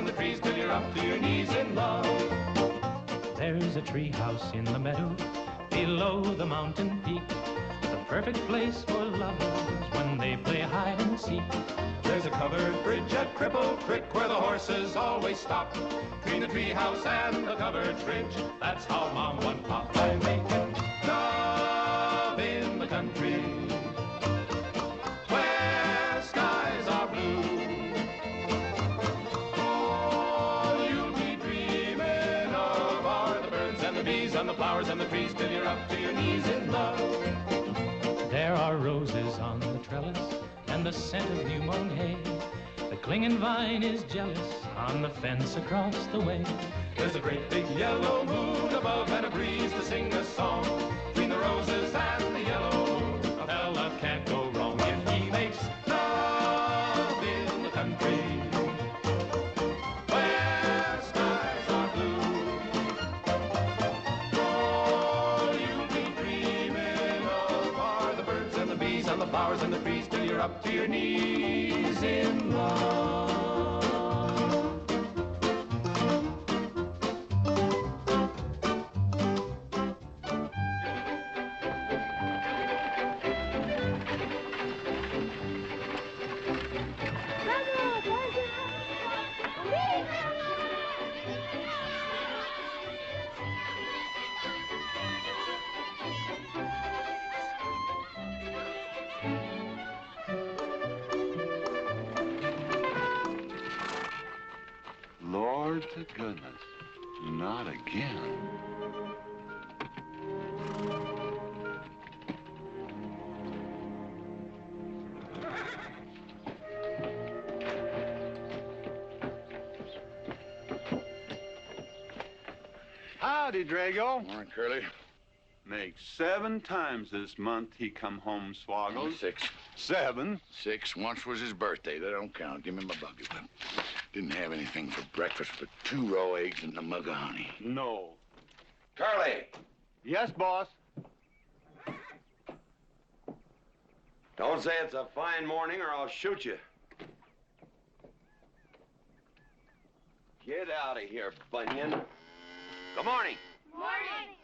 and the trees till you're up to your knees in love. There's a tree house in the meadow below the mountain peak, the perfect place for lovers when they play hide and seek. There's a covered bridge at Cripple Creek where the horses always stop. Between the tree house and the covered bridge, that's how Mom won Pop by making love in the country where skies are blue. All you'll be dreaming of are the birds and the bees and the flowers and the trees till you're up to your knees in love. There are roses on the trellis and the scent of new mown hay. The clinging vine is jealous on the fence across the way. There's a great big yellow moon above and a breeze to sing a song. Between the roses and the yellow moon, a fella can't go wrong if he makes love in the country where skies are blue. All you'll be dreaming of are the birds and the bees and the flowers and the trees till you're up to your knees in love. Lord to goodness, not again. Howdy, Drago. Morning, Curly. Makes 7 times this month he come home swoggled. 6. 7? 6. Once was his birthday. That don't count. Give me my buggy whip. Didn't have anything for breakfast but 2 raw eggs and a mug of honey. No. Curly! Yes, boss. Don't say it's a fine morning or I'll shoot you. Get out of here, Bunyan. Good morning. Morning.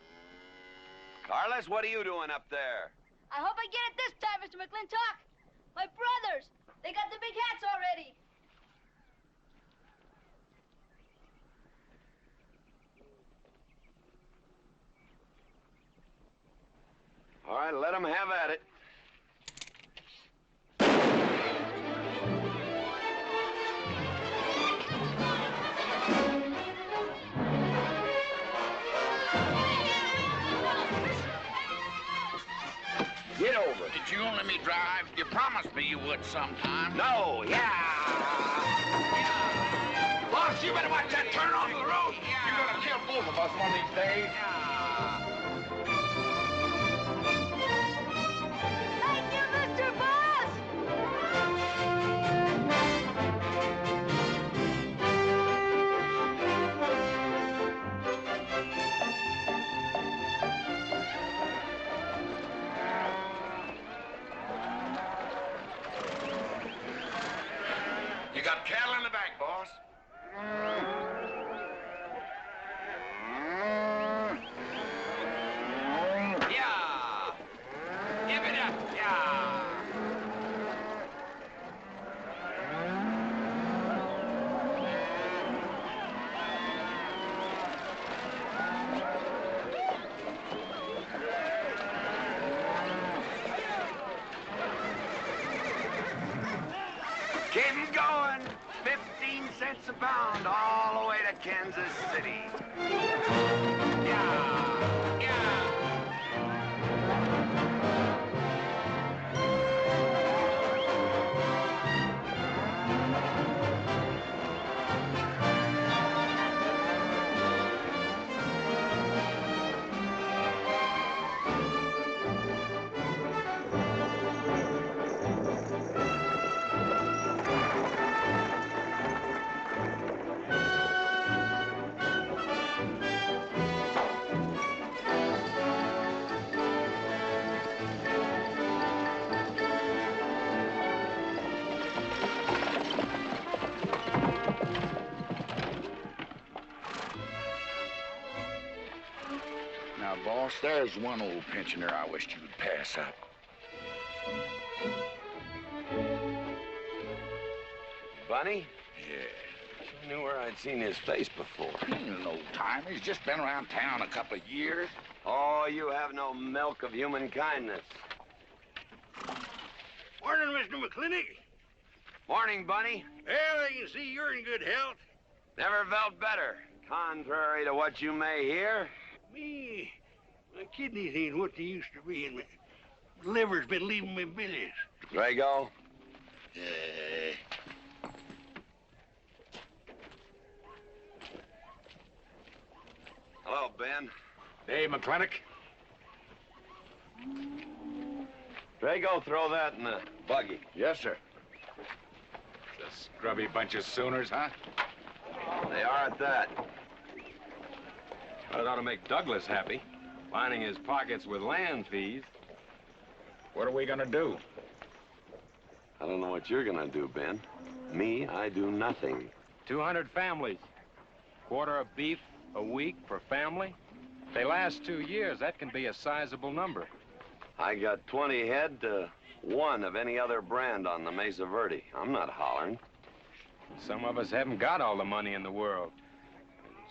Carlos, what are you doing up there? I hope I get it this time, Mr. McLintock. My brothers, they got the big hats already. All right, let them have at it. Get over it. Did you let me drive? You promised me you would sometime. No, yeah. Boss, you better watch that turn onto the road. You're gonna kill both of us one of these days. Thank you, Mr. Boss. You got cattle in the back, boss. Yeah. Give it up. Yeah. Keep 'em going. 15 cents a pound all the way to Kansas City. Yeah. Yeah. There's one old pensioner I wished you'd pass up. Bunny? Yeah. I knew where I'd seen his face before. He's an old timer. He's just been around town a couple of years. Oh, you have no milk of human kindness. Morning, Mr. McLintock. Morning, Bunny. Well, I can see you're in good health. Never felt better. Contrary to what you may hear. Me, my kidneys ain't what they used to be, and my liver's been leaving me billies. Drago? Yeah. Hello, Ben. Hey, McLintock. Drago, throw that in the buggy. Yes, sir. The scrubby bunch of Sooners, huh? They are at that. Well, it ought to make Douglas happy, lining his pockets with land fees. What are we gonna do? I don't know what you're gonna do, Ben. Me, I do nothing. 200 families. Quarter of beef a week per family. If they last 2 years, that can be a sizable number. I got 20 head to 1 of any other brand on the Mesa Verde. I'm not hollering. Some of us haven't got all the money in the world.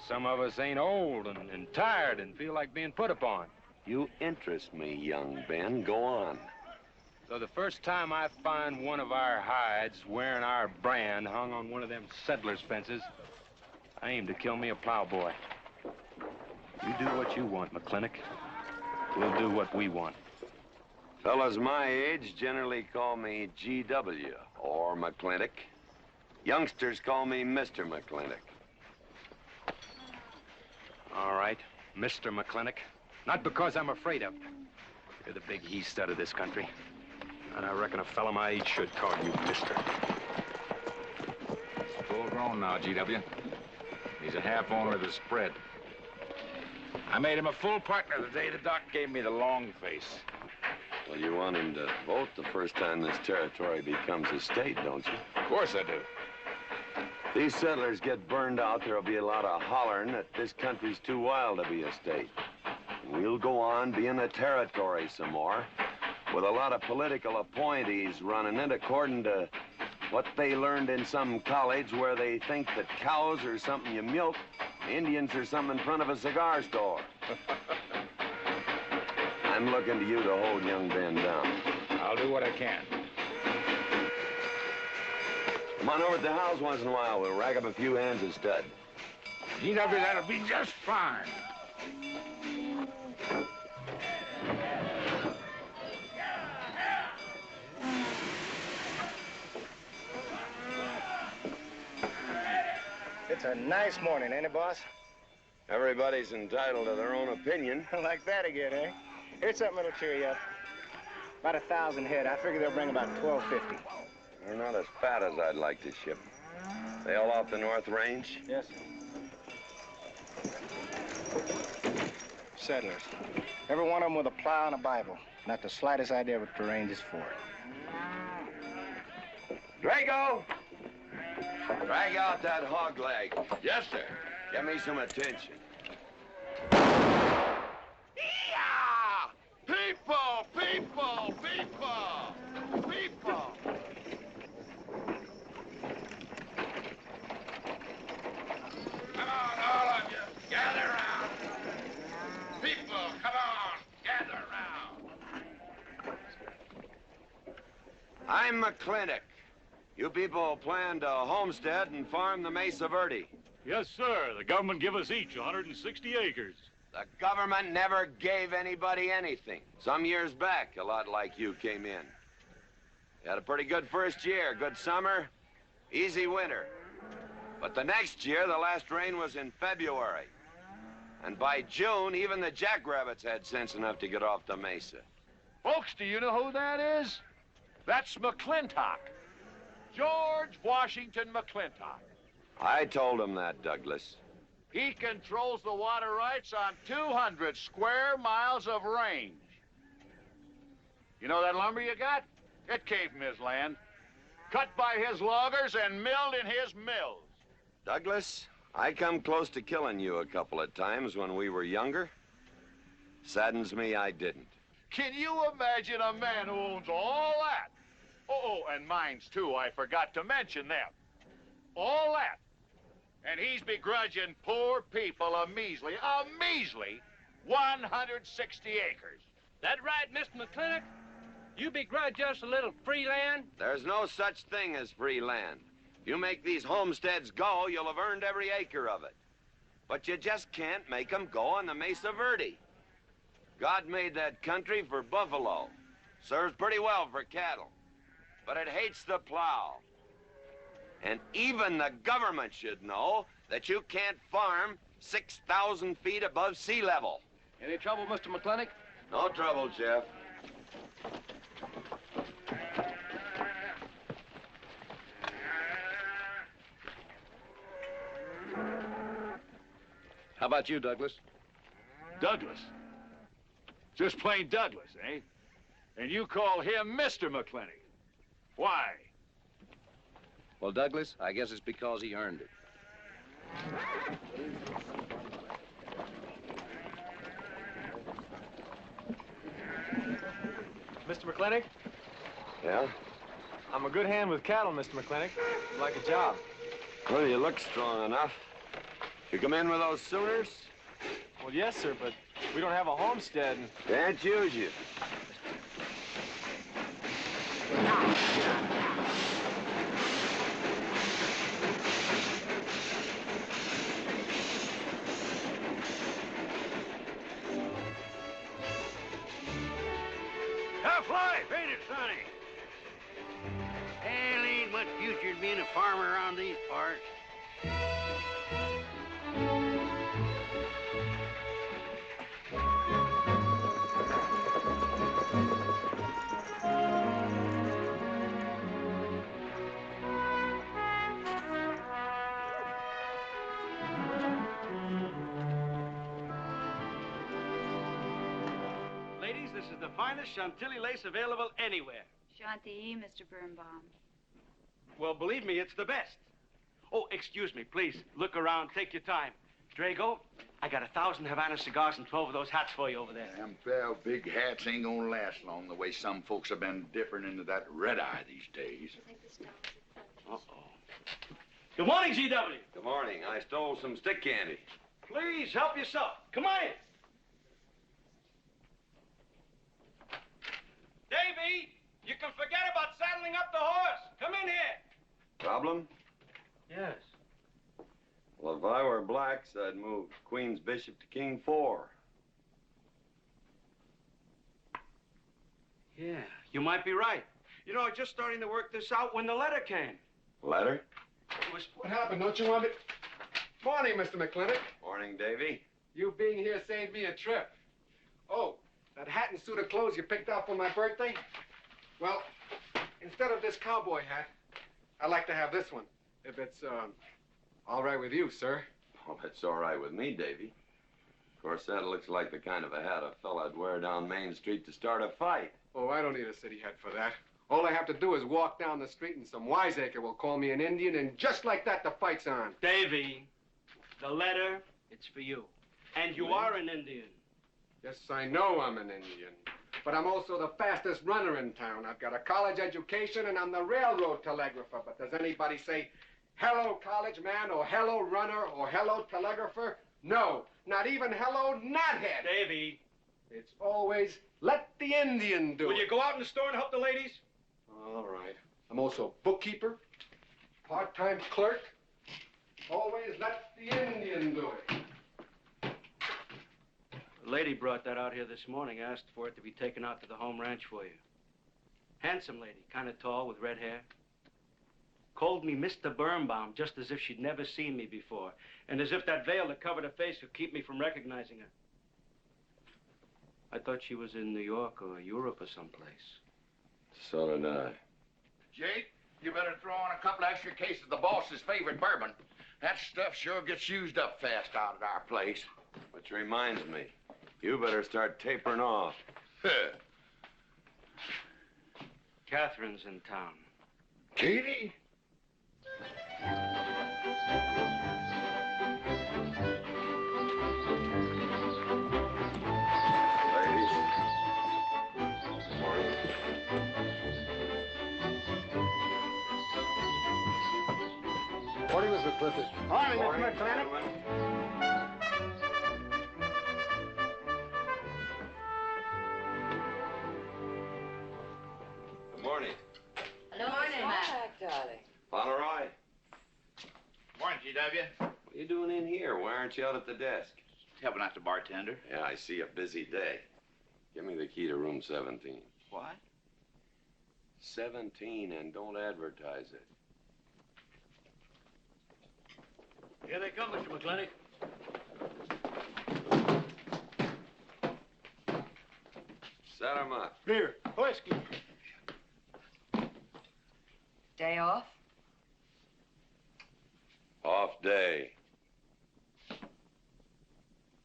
Some of us ain't old and tired and feel like being put upon. You interest me, young Ben. Go on. So the first time I find one of our hides wearing our brand hung on one of them settlers' fences, I aim to kill me a plowboy. You do what you want, McLintock. We'll do what we want. Fellas my age generally call me GW or McLintock. Youngsters call me Mr. McLintock. All right, Mr. McLintock. Not because I'm afraid of you. You're the big he-stud of this country. And I reckon a fella my age should call you mister. Full grown now, GW. He's a half owner of the spread. I made him a full partner the day the doc gave me the long face. Well, you want him to vote the first time this territory becomes a state, don't you? Of course I do. If these settlers get burned out, there'll be a lot of hollering that this country's too wild to be a state. We'll go on being a territory some more, with a lot of political appointees running it according to what they learned in some college where they think that cows are something you milk, Indians are something in front of a cigar store. I'm looking to you to hold young Ben down. I'll do what I can. Come on over to the house once in a while. We'll rack up a few hands of stud. GW, that'll be just fine. It's a nice morning, ain't it, boss? Everybody's entitled to their own opinion. Like that again, eh? Here's something that'll cheer you up. About 1,000 head. I figure they'll bring about 1,250. They're not as fat as I'd like to ship. They all off the North Range? Yes, sir. Settlers. Every one of them with a plow and a Bible. Not the slightest idea what the range is for. Drago! Drag out that hog leg. Yes, sir. Give me some attention. Yeah! People! People! People! People! Come on, all of you. Gather around. People, come on. Gather around. I'm McLintock. You people plan to homestead and farm the Mesa Verde. Yes, sir. The government give us each 160 acres. The government never gave anybody anything. Some years back, a lot like you came in. You had a pretty good first year, good summer, easy winter. But the next year, the last rain was in February. And by June, even the jackrabbits had sense enough to get off the mesa. Folks, do you know who that is? That's McLintock. George Washington McLintock. I told him that, Douglas. He controls the water rights on 200 square miles of range. You know that lumber you got? It came from his land. Cut by his loggers and milled in his mills. Douglas, I come close to killing you a couple of times when we were younger. Saddens me I didn't. Can you imagine a man who owns all that? Oh, and mines, too. I forgot to mention them. All that. And he's begrudging poor people a measly 160 acres. That right, Mr. McLintock? You begrudge us a little free land? There's no such thing as free land. If you make these homesteads go, you'll have earned every acre of it. But you just can't make them go on the Mesa Verde. God made that country for buffalo. Serves pretty well for cattle. But it hates the plow. And even the government should know that you can't farm 6,000 feet above sea level. Any trouble, Mr. McLintock? No trouble, Jeff. How about you, Douglas? Douglas? Just plain Douglas, eh? And you call him Mr. McLintock. Why? Well, Douglas, I guess it's because he earned it. Mr. McLintock? Yeah? I'm a good hand with cattle, Mr. McLintock. I'd like a job. Well, you look strong enough. You come in with those Sooners? Well, yes, sir, but we don't have a homestead. Can't use you. Tough life, ain't it, Sonny? Hell, ain't much future in being a farmer around these parts. Ladies, this is the finest Chantilly lace available anywhere. Chantilly, Mr. Birnbaum. Well, believe me, it's the best. Oh, excuse me, please. Look around. Take your time. Drago, I got 1,000 Havana cigars and 12 of those hats for you over there. Them fair big hats ain't gonna last long the way some folks have been dipping into that red eye these days. Uh-oh. Good morning, G.W. Good morning. I stole some stick candy. Please, help yourself. Come on in. Davy, you can forget about saddling up the horse. Come in here. Problem? Yes. Well, if I were blacks, I'd move Queen's Bishop to King 4. Yeah, you might be right. You know, I was just starting to work this out when the letter came. Letter? It was... What happened? Don't you want me... Morning, Mr. McLintock. Morning, Davy. You being here saved me a trip. Oh, that hat and suit of clothes you picked out for my birthday? Well, instead of this cowboy hat, I'd like to have this one. If it's, all right with you, sir. Well, that's all right with me, Davy. Of course, that looks like the kind of a hat a fella'd wear down Main Street to start a fight. Oh, I don't need a city hat for that. All I have to do is walk down the street and some wiseacre will call me an Indian, and just like that, the fight's on. Davy, the letter, it's for you. And you are an Indian. Yes, I know I'm an Indian. But I'm also the fastest runner in town. I've got a college education, and I'm the railroad telegrapher. But does anybody say, hello, college man, or hello, runner, or hello, telegrapher? No, not even hello, knothead. Davy. It's always, let the Indian do it. Will you go out in the store and help the ladies? All right. I'm also bookkeeper, part-time clerk. Always let the Indian do it. The lady brought that out here this morning, asked for it to be taken out to the home ranch for you. Handsome lady, kind of tall with red hair. Called me Mr. Birnbaum, just as if she'd never seen me before, and as if that veil that covered her face would keep me from recognizing her. I thought she was in New York or Europe or someplace. So did I. Jake, you better throw on a couple extra cases of the boss's favorite bourbon. That stuff sure gets used up fast out at our place. Which reminds me, you better start tapering off. Catherine's in town. Katie? Morning, Mr. McClintock. Morning, Mr. McLintock. Good morning. Hello, morning, Matt. darling. Pomeroy, Morning, GW. what are you doing in here? Why aren't you out at the desk? Helping out the bartender. Yeah, I see a busy day. Give me the key to room 17. What? 17, and don't advertise it. Here they come, Mr. McLintock. Set 'em up. Beer. Whiskey. Day off? Off day.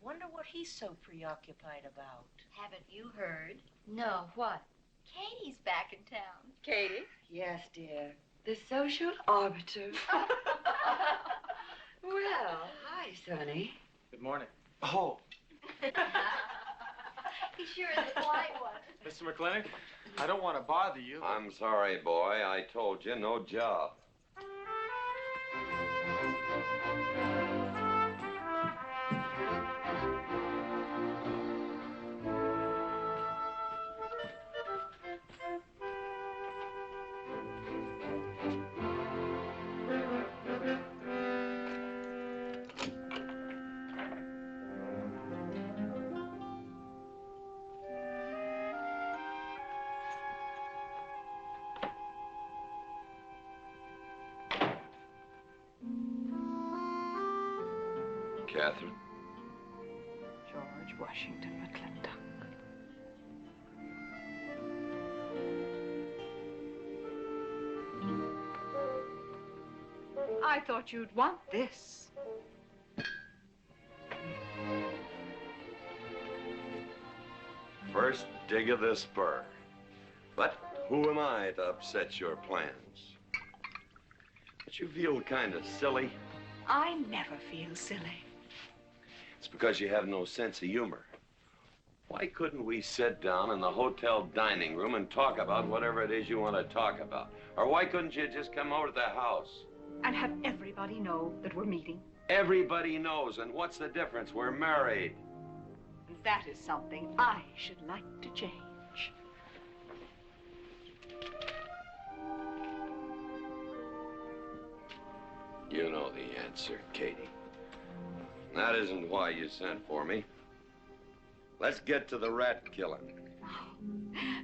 Wonder what he's so preoccupied about. Haven't you heard? No, what? Katie's back in town. Katie? Yes, dear. The social arbiter. Well, hi, Sonny. Good morning. Oh, He sure is a quiet one. Mr. McLintock, I don't want to bother you. I'm sorry, boy. I told you, no job. Catherine? George Washington McLintock. I thought you'd want this. First dig of the spur. But who am I to upset your plans? Don't you feel kind of silly? I never feel silly. It's because you have no sense of humor. Why couldn't we sit down in the hotel dining room and talk about whatever it is you want to talk about? Or why couldn't you just come over to the house? And have everybody know that we're meeting. Everybody knows, and what's the difference? We're married. That is something I should like to change. You know the answer, Katie. That isn't why you sent for me. Let's get to the rat killing.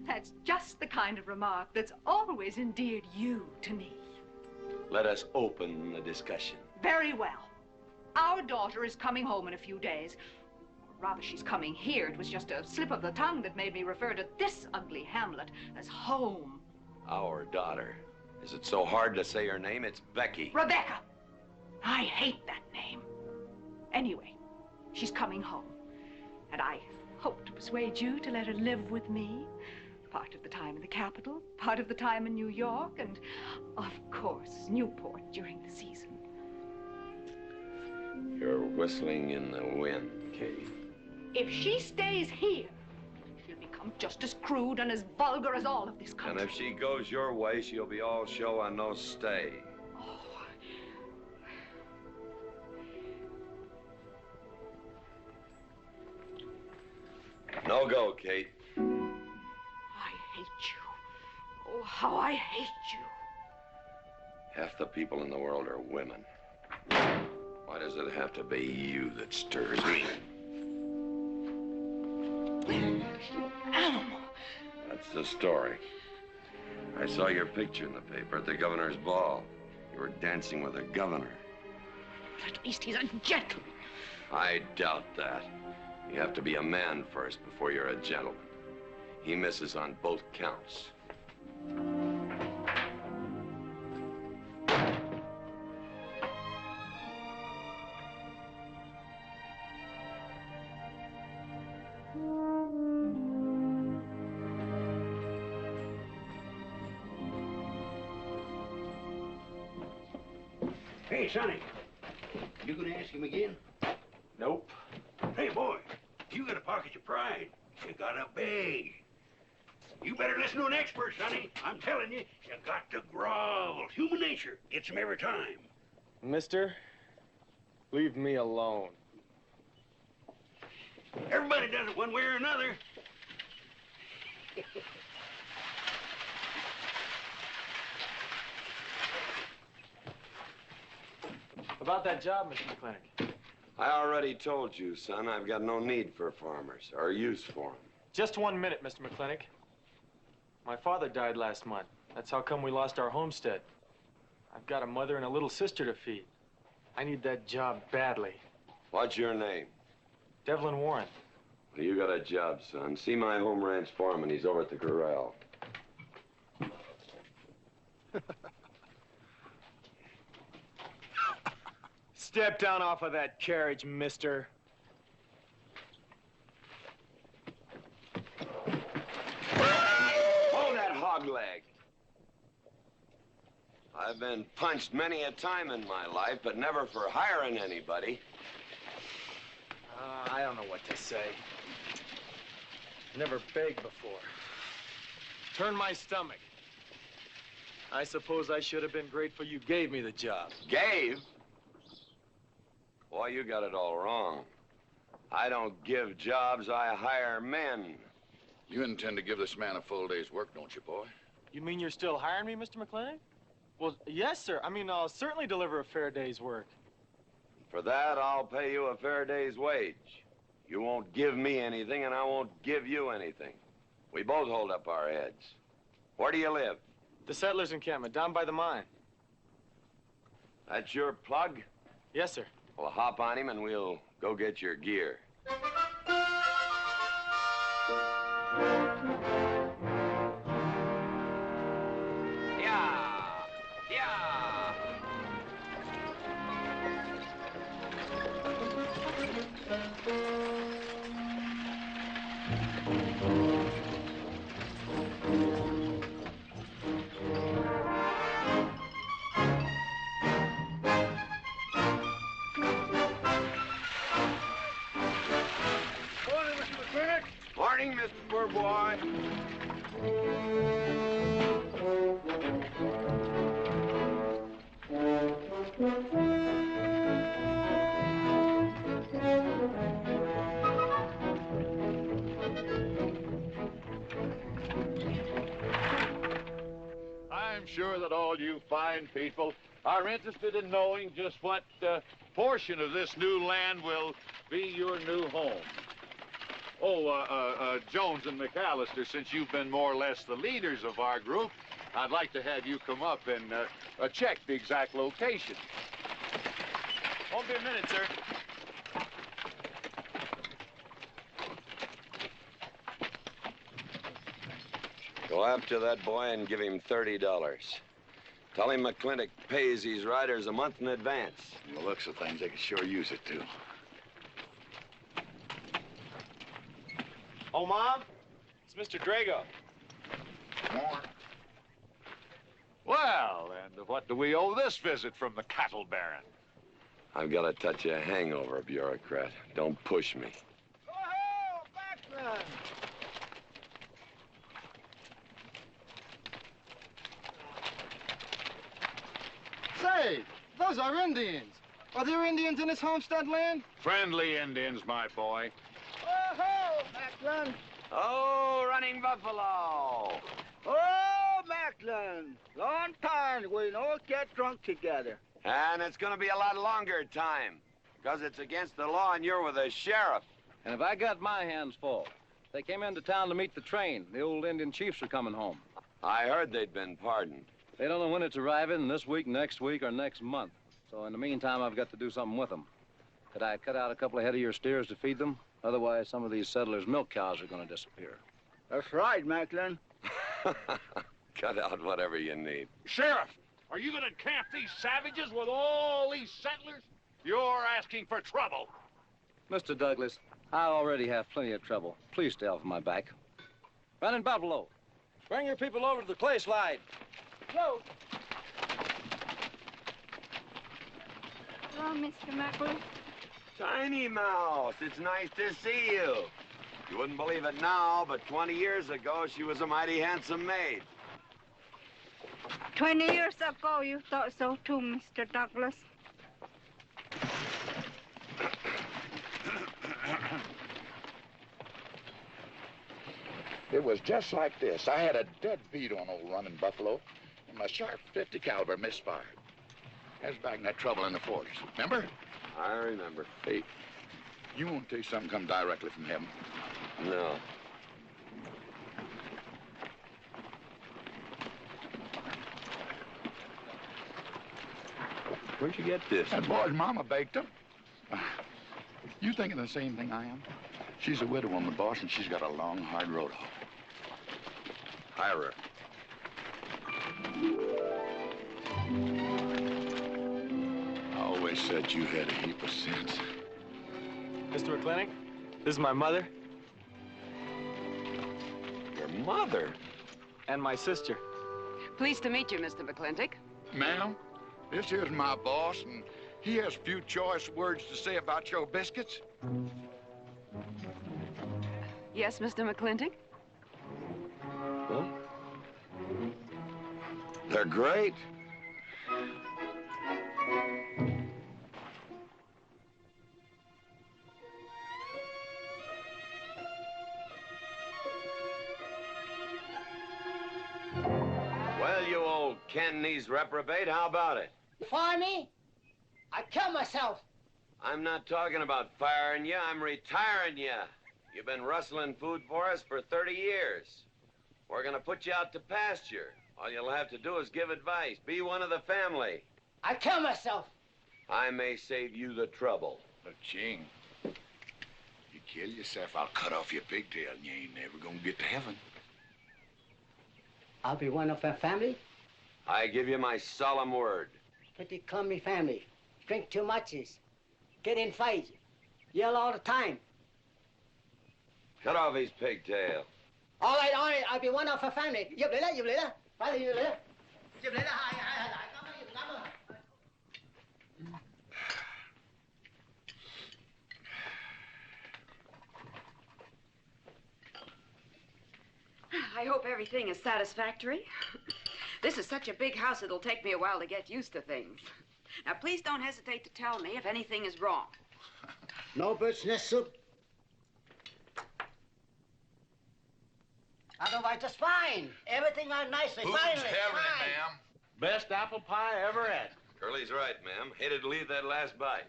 That's just the kind of remark that's always endeared you to me. Let us open the discussion. Very well. Our daughter is coming home in a few days. Rather, she's coming here. It was just a slip of the tongue that made me refer to this ugly hamlet as home. Our daughter. Is it so hard to say her name? It's Becky. Rebecca. I hate that name. Anyway, she's coming home. And I hope to persuade you to let her live with me. Part of the time in the capital, part of the time in New York, and, of course, Newport during the season. You're whistling in the wind, Katie. If she stays here, she'll become just as crude and as vulgar as all of this country. And if she goes your way, she'll be all show and no stay. No go, Kate. I hate you. Oh, how I hate you. Half the people in the world are women. Why does it have to be you that stirs me? You animal. That's the story. I saw your picture in the paper at the governor's ball. You were dancing with the governor. At least he's a gentleman. I doubt that. You have to be a man first before you're a gentleman. He misses on both counts. Hey, Sonny. You gonna ask him again? Nope. Hey, boy, you got a pocket of pride. You got a bag. You better listen to an expert, Sonny. I'm telling you, you got to grovel. Human nature gets him every time. Mister, leave me alone. Everybody does it one way or another. About that job, Mr. McLintock. I already told you, son, I've got no need for farmers or use for them. Just 1 minute, Mr. McLintock. My father died last month. That's how come we lost our homestead. I've got a mother and a little sister to feed. I need that job badly. What's your name? Devlin Warren. Well, you got a job, son. See my home ranch foreman. He's over at the corral. Step down off of that carriage, mister. Hold that hog leg. I've been punched many a time in my life, but never for hiring anybody. I don't know what to say. Never begged before. Turn my stomach. I suppose I should have been grateful you gave me the job. Gave? Boy, you got it all wrong. I don't give jobs, I hire men. You intend to give this man a full day's work, don't you, boy? You mean you're still hiring me, Mr. McLintock? Well, yes, sir. I mean, I'll certainly deliver a fair day's work. For that, I'll pay you a fair day's wage. You won't give me anything, and I won't give you anything. We both hold up our heads. Where do you live? The settlers' encampment, down by the mine. That's your plug? Yes, sir. Well, hop on him, and we'll go get your gear. Morning, Mr. Poor Boy. I'm sure that all you fine people are interested in knowing just what portion of this new land will be your new home. Oh, Jones and McAllister, since you've been more or less the leaders of our group, I'd like to have you come up and check the exact location. Won't be a minute, sir. Go after that boy and give him $30. Tell him McLintock pays these riders a month in advance. From the looks of things, they could sure use it, too. Oh, Mom? It's Mr. Drago. Well, and what do we owe this visit from the cattle baron? I've got a touch of hangover, bureaucrat. Don't push me. McLaglen! Say, those are Indians. Are there Indians in this homestead land? Friendly Indians, my boy. Oh-ho, McLaglen! Oh, running buffalo! Oh, McLaglen! Long time we don't get drunk together. And it's gonna be a lot longer time, because it's against the law and you're with the sheriff. And if I got my hands full, they came into town to meet the train. The old Indian chiefs are coming home. I heard they'd been pardoned. They don't know when it's arriving, this week, next week, or next month. So in the meantime, I've got to do something with them. Could I cut out a couple of head of your steers to feed them? Otherwise, some of these settlers' milk cows are going to disappear. That's right, McLaglen. Cut out whatever you need. Sheriff, are you going to camp these savages with all these settlers? You're asking for trouble. Mr. Douglas, I already have plenty of trouble. Please stay off my back. Running Buffalo, bring your people over to the clay slide. Go. Hello, Mr. McLaglen. Tiny Mouse, it's nice to see you. You wouldn't believe it now, but 20 years ago, she was a mighty handsome maid. 20 years ago, you thought so too, Mr. Douglas. It was just like this. I had a dead beat on old running buffalo, and my sharp 50 caliber misfired. That was back in that trouble in the 40s. Remember? I remember. Hey, you want to tell you something come directly from heaven? No. Where'd you get this? That boy's mama baked them. You thinking the same thing I am? She's a widow woman, boss, and she's got a long, hard road home. Hire her. I always said you had a heap of sense. Mr. McLintock, this is my mother. Your mother? And my sister. Pleased to meet you, Mr. McLintock. Ma'am, this here's my boss, and he has few choice words to say about your biscuits. Yes, Mr. McLintock? Well, they're great. Well, you old Cantonese reprobate, how about it? Fire me? I kill myself. I'm not talking about firing you, I'm retiring you. You've been rustling food for us for 30 years. We're gonna put you out to pasture. All you'll have to do is give advice. Be one of the family. I kill myself. I may save you the trouble. But, Ching, you kill yourself, I'll cut off your pigtail, and you ain't never gonna get to heaven. I'll be one of our family. I give you my solemn word. Pretty clumsy family. Drink too much, get in fights, yell all the time. Cut off his pigtail. All right, I'll be one of our family. Giúp lấy đó. Phải là giúp lấy đó. Giúp lấy đó, hai. I hope everything is satisfactory. This is such a big house, it'll take me a while to get used to things. Now, please don't hesitate to tell me if anything is wrong. No bird's nest soup. Otherwise, just fine. Everything went nicely, finally. ma'am? Best apple pie I ever had. Curly's right, ma'am. Hated to leave that last bite.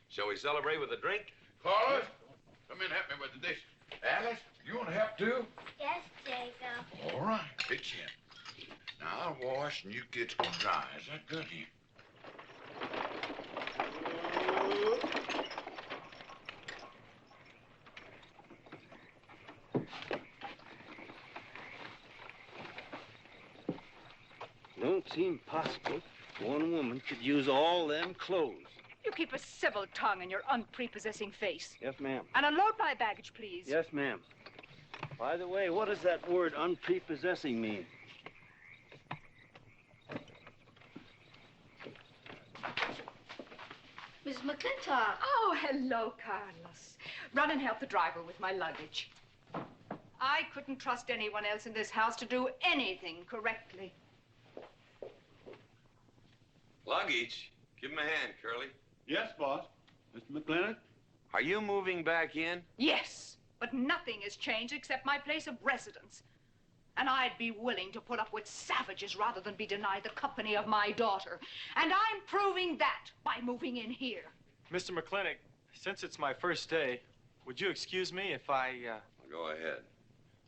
Shall we celebrate with a drink? Carlos, come in and help me with the dishes. Alice, you want to help too? Yes, Jacob. All right, pitch in. Now I'll wash and you kids can dry. Is that good here? Don't seem possible one woman could use all them clothes. You keep a civil tongue in your unprepossessing face. Yes, ma'am. And unload my baggage, please. Yes, ma'am. By the way, what does that word unprepossessing mean? Miss McLintock. Oh, hello, Carlos. Run and help the driver with my luggage. I couldn't trust anyone else in this house to do anything correctly. Luggage? Give him a hand, Curly. Yes, boss. Mr. McLintock? Are you moving back in? Yes, but nothing has changed except my place of residence. And I'd be willing to put up with savages rather than be denied the company of my daughter. And I'm proving that by moving in here. Mr. McLintock, since it's my first day, would you excuse me if I, Go ahead.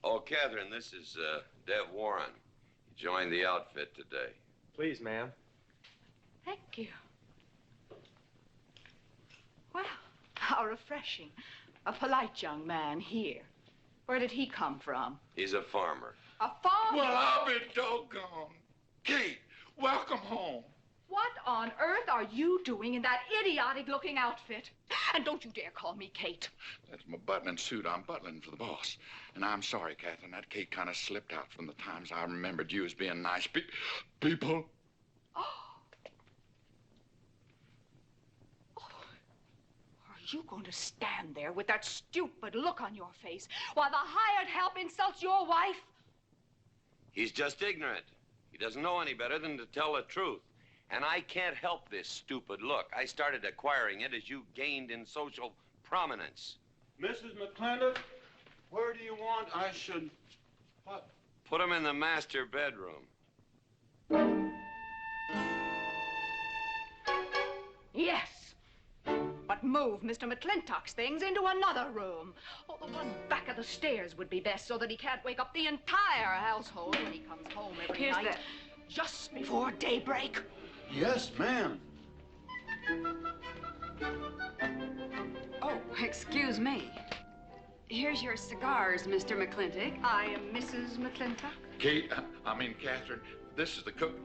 Oh, Catherine, this is, Dev Warren. He joined the outfit today. Please, ma'am. Thank you. Well, how refreshing. A polite young man here. Where did he come from? He's a farmer. A farmer? Well, I'll be doggone. Kate, welcome home. What on earth are you doing in that idiotic-looking outfit? And don't you dare call me Kate. That's my butling suit. I'm butling for the boss. And I'm sorry, Catherine, that Kate kind of slipped out from the times I remembered you as being nice people. Are you going to stand there with that stupid look on your face while the hired help insults your wife? He's just ignorant. He doesn't know any better than to tell the truth. And I can't help this stupid look. I started acquiring it as you gained in social prominence. Mrs. McLintock, where do you want I should What? Put him in the master bedroom. Yes. But move Mr. McLintock's things into another room. Oh, the one back of the stairs would be best so that he can't wake up the entire household when he comes home every night. Just before daybreak. Yes, ma'am. Oh, excuse me. Here's your cigars, Mr. McLintock. I am Mrs. McLintock. Catherine, this is the cook.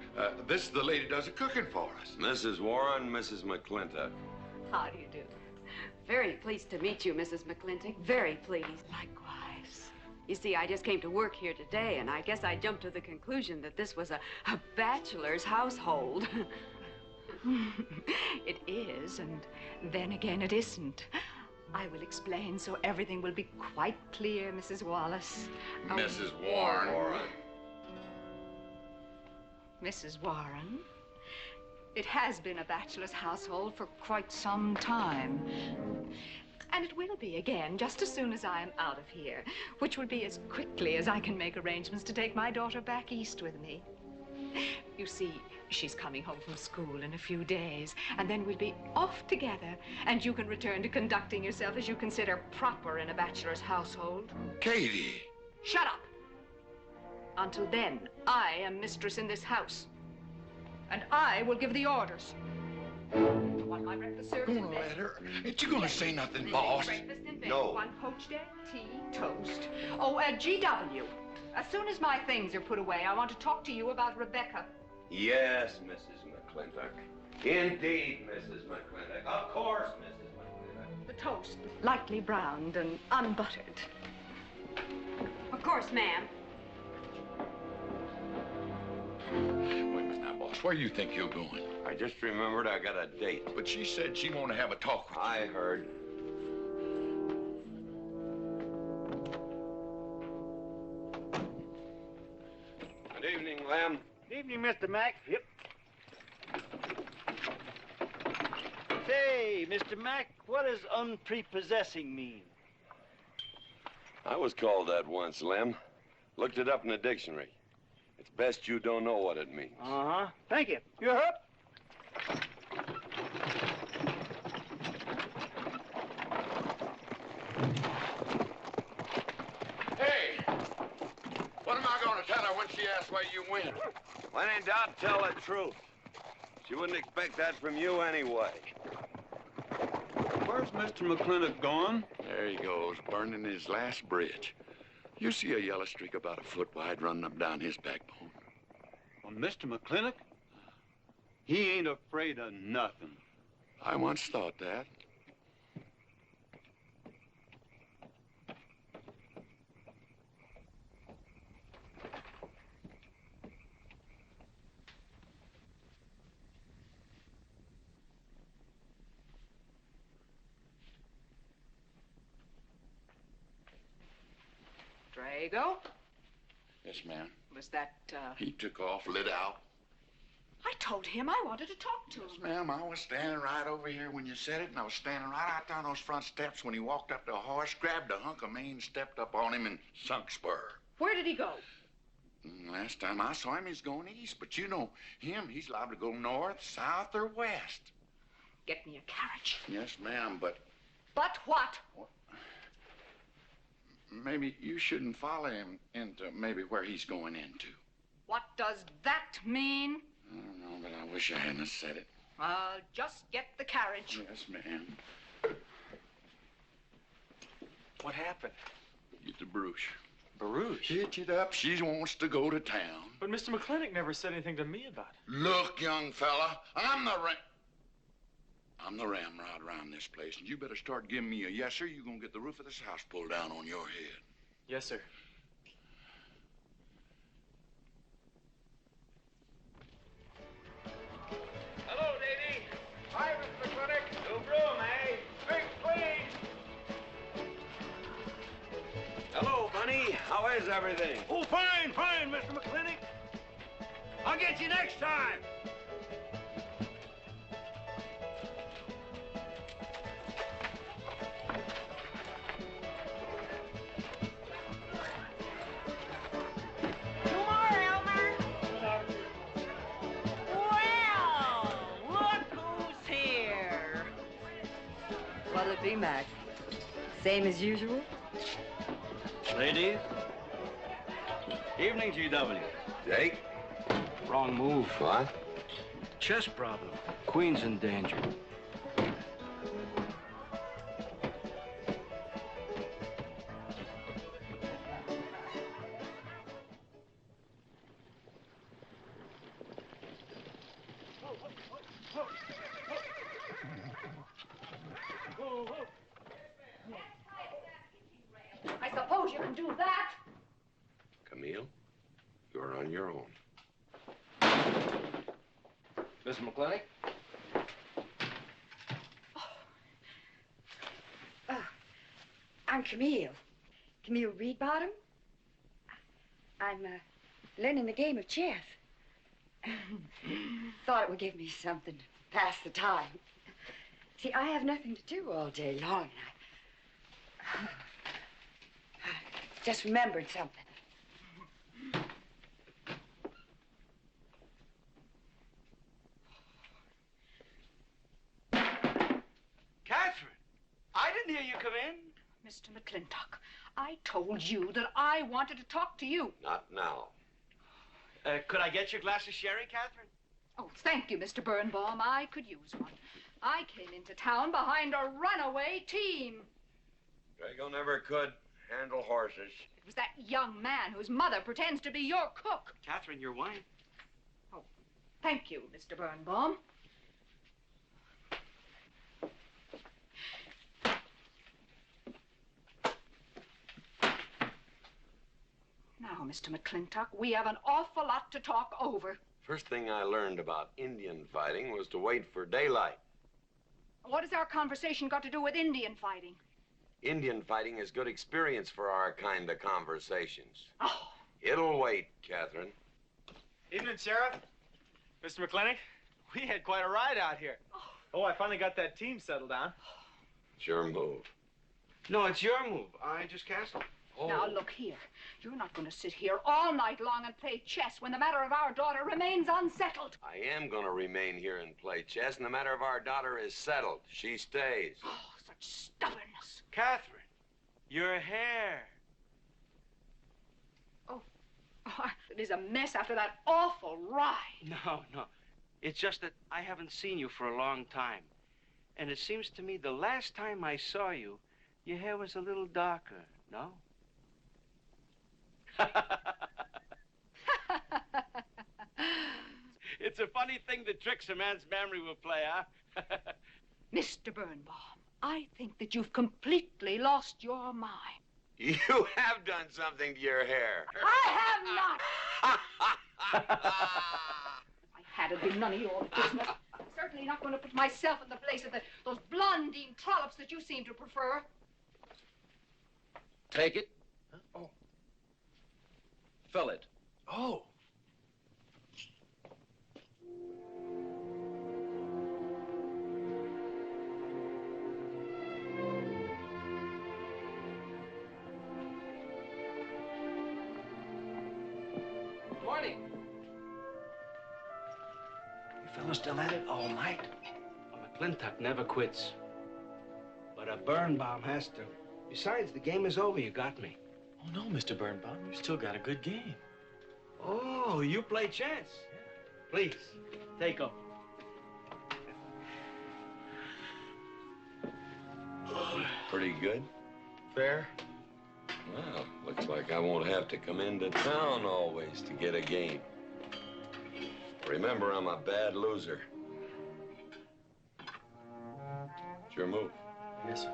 This is the lady does the cooking for us. Mrs. Warren, Mrs. McLintock. How do you do? Very pleased to meet you, Mrs. McLintock. Very pleased. Likewise. You see, I just came to work here today, and I guess I jumped to the conclusion that this was a bachelor's household. It is, and then again it isn't. I will explain so everything will be quite clear, Mrs. Wallace. Mrs. Warren. Mrs. Warren. It has been a bachelor's household for quite some time. And it will be again, just as soon as I am out of here, which will be as quickly as I can make arrangements to take my daughter back east with me. You see, she's coming home from school in a few days, and then we'll be off together, and you can return to conducting yourself as you consider proper in a bachelor's household. Katie! Shut up! Until then, I am mistress in this house. And I will give the orders. I want my breakfast served in bed. Let her. Ain't you gonna say nothing, boss? Breakfast in bed. No. 1 poached egg, tea, toast. Oh, GW. As soon as my things are put away, I want to talk to you about Rebecca. Yes, Mrs. McLintock. Indeed, Mrs. McLintock. Of course, Mrs. McLintock. The toast, lightly browned and unbuttered. Of course, ma'am. Wait a minute now, boss. Where you think you're going? I just remembered I got a date. But she said she wanted to have a talk with you. I heard. Good evening, Lem. Good evening, Mr. Mack. Yep. Say, Mr. Mack, what does unprepossessing mean? I was called that once, Lem. Looked it up in the dictionary. It's best you don't know what it means. Uh-huh. Thank you. You up? Hey! What am I gonna tell her when she asks where you went? When in doubt, tell the truth. She wouldn't expect that from you anyway. Where's Mr. McLintock going? There he goes, burning his last bridge. You see a yellow streak about a foot wide running up down his backbone. Well, Mr. McLintock? He ain't afraid of nothing. I once thought that. Drago? Yes, ma'am. Was that, He took off, lit out. I told him I wanted to talk to him. Yes, ma'am, I was standing right over here when you said it, and I was standing right out there on those front steps when he walked up to a horse, grabbed a hunk of mane, stepped up on him, and sunk spur. Where did he go? Last time I saw him, he's going east. But you know him, he's liable to go north, south, or west. Get me a carriage. Yes, ma'am, but But what? maybe you shouldn't follow him into maybe where he's going into. What does that mean? I don't know, but I wish I hadn't have said it. Just get the carriage. Yes, ma'am. What happened? Get the Bruce. Baruch? Hitch it up. She wants to go to town. But Mr. McLintock never said anything to me about it. Look, young fella, I'm the ramrod around this place, and you better start giving me a yes, sir. You're gonna get the roof of this house pulled down on your head. Yes, sir. Hello, Davy. Hi, Mr. McLintock. New room, eh? Drink, please. Hello, Bunny. How is everything? Oh, fine, fine, Mr. McLintock. I'll get you next time. Mac. Same as usual? Ladies. Evening, GW. Jake? Wrong move. What? Chess problem. Queen's in danger. I suppose you can do that. Camille, you're on your own. Mr. McLintock? I'm Camille. Camille Reedbottom. I'm learning the game of chess. Thought it would give me something to pass the time. See, I have nothing to do all day long, and I just remembered something. Catherine, I didn't hear you come in. Mr. McLintock, I told you that I wanted to talk to you. Not now. Could I get your glass of sherry, Catherine? Oh, thank you, Mr. Birnbaum. I could use one. I came into town behind a runaway team. Drago never could handle horses. It was that young man whose mother pretends to be your cook. Catherine, your wine. Oh, thank you, Mr. Birnbaum. Now, Mr. McLintock, we have an awful lot to talk over. First thing I learned about Indian fighting was to wait for daylight. What has our conversation got to do with Indian fighting? Indian fighting is good experience for our kind of conversations. Oh. It'll wait, Catherine. Evening, Sheriff. Mr. McLintock, we had quite a ride out here. Oh, I finally got that team settled down. It's your move. No, it's your move. I just castled. Now, look here. You're not going to sit here all night long and play chess when the matter of our daughter remains unsettled. I am going to remain here and play chess, and the matter of our daughter is settled. She stays. Oh, such stubbornness. Catherine, your hair. Oh, it is a mess after that awful ride. No. It's just that I haven't seen you for a long time. And it seems to me the last time I saw you, your hair was a little darker, no? It's a funny thing the tricks a man's memory will play, huh? Mr. Birnbaum, I think that you've completely lost your mind. You have done something to your hair. I have not. I had it been none of your business. I'm certainly not going to put myself in the place of those blondine trollops that you seem to prefer. Take it. Huh? Oh. Fill it. Oh. Morning. You fellas still at it all night? A McLintock never quits. But a Birnbaum has to. Besides, the game is over. You got me. Oh, no, Mr. Birnbaum. You still got a good game. Oh, you play chess. Please, take them. Pretty good. Fair? Well, looks like I won't have to come into town always to get a game. Remember, I'm a bad loser. It's your move. Yes, sir.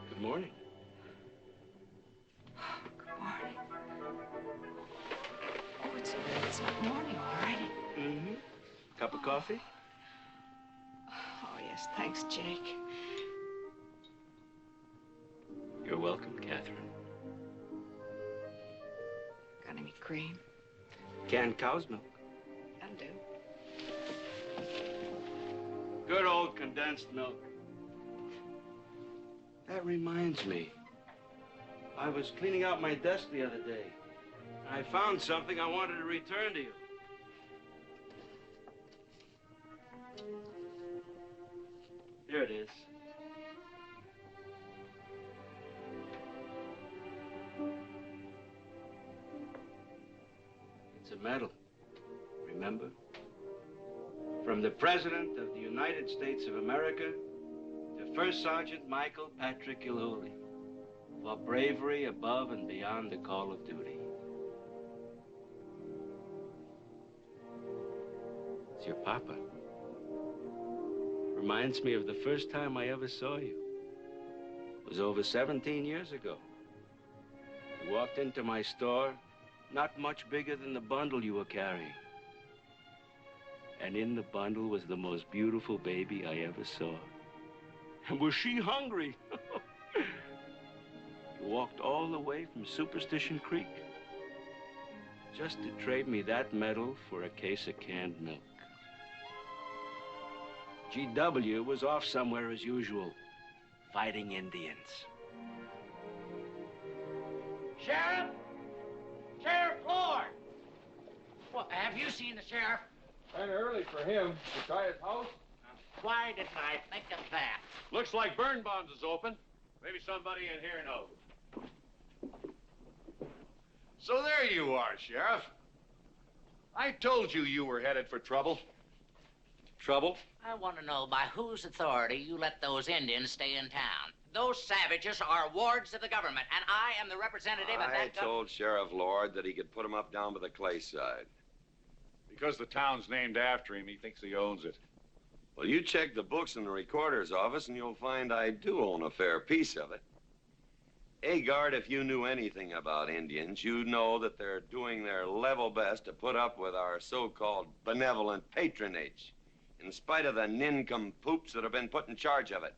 Good morning. Good morning. Oh, it's morning already. Mm-hmm. Cup of coffee? Oh, yes, thanks, Jake. You're welcome, Catherine. Got any cream? Canned cow's milk. That'll do. Good old condensed milk. That reminds me. I was cleaning out my desk the other day. I found something I wanted to return to you. Here it is. It's a medal, remember? From the President of the United States of America to First Sergeant Michael Patrick Gilhooly for bravery above and beyond the call of duty. It's your papa. Reminds me of the first time I ever saw you. It was over 17 years ago. You walked into my store, not much bigger than the bundle you were carrying. And in the bundle was the most beautiful baby I ever saw. And was she hungry? You walked all the way from Superstition Creek just to trade me that medal for a case of canned milk. GW was off somewhere as usual, fighting Indians. Sheriff? Sheriff Lord! Well, have you seen the sheriff? Kind of early for him. To try his house? Why didn't I think of that? Looks like Birnbaum's is open. Maybe somebody in here knows. So there you are, Sheriff. I told you you were headed for trouble. Trouble? I want to know by whose authority you let those Indians stay in town. Those savages are wards of the government, and I am the representative of I that told Sheriff Lord that he could put him up down by the clay side. Because the town's named after him, he thinks he owns it. Well, you check the books in the recorder's office, and you'll find I do own a fair piece of it. Agard, if you knew anything about Indians, you'd know that they're doing their level best to put up with our so-called benevolent patronage, in spite of the nincompoops that have been put in charge of it.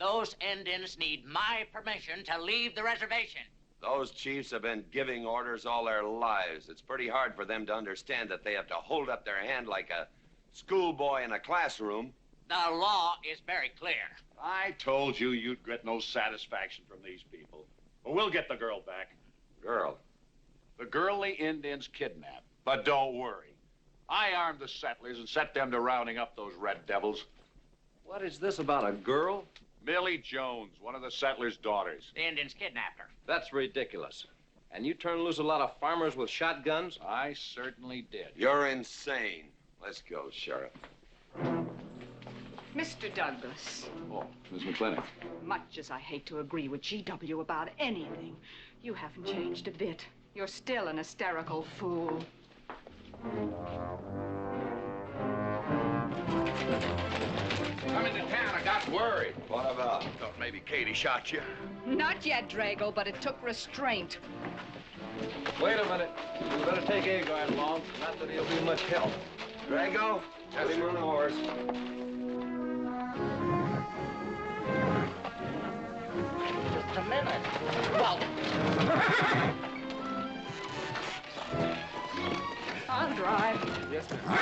Those Indians need my permission to leave the reservation. Those chiefs have been giving orders all their lives. It's pretty hard for them to understand that they have to hold up their hand like a schoolboy in a classroom. The law is very clear. I told you you'd get no satisfaction from these people. But we'll get the girl back. Girl? The girl the Indians kidnapped. But don't worry. I armed the settlers and set them to rounding up those red devils. What is this about a girl? Millie Jones, one of the settlers' daughters. The Indians kidnapped her. That's ridiculous. And you turned loose a lot of farmers with shotguns? I certainly did. You're insane. Let's go, Sheriff. Mr. Douglas, Oh, Miss McLintock. much as I hate to agree with GW about anything, you haven't changed a bit. You're still an hysterical fool. Come into town, I got worried. What about? Thought maybe Katie shot you. Not yet, Drago, but it took restraint. Wait a minute. You better take Agard along. Not that he'll be much help. Drago, have him on the horse. Just a minute. Well, I'll drive. Yes, ma'am.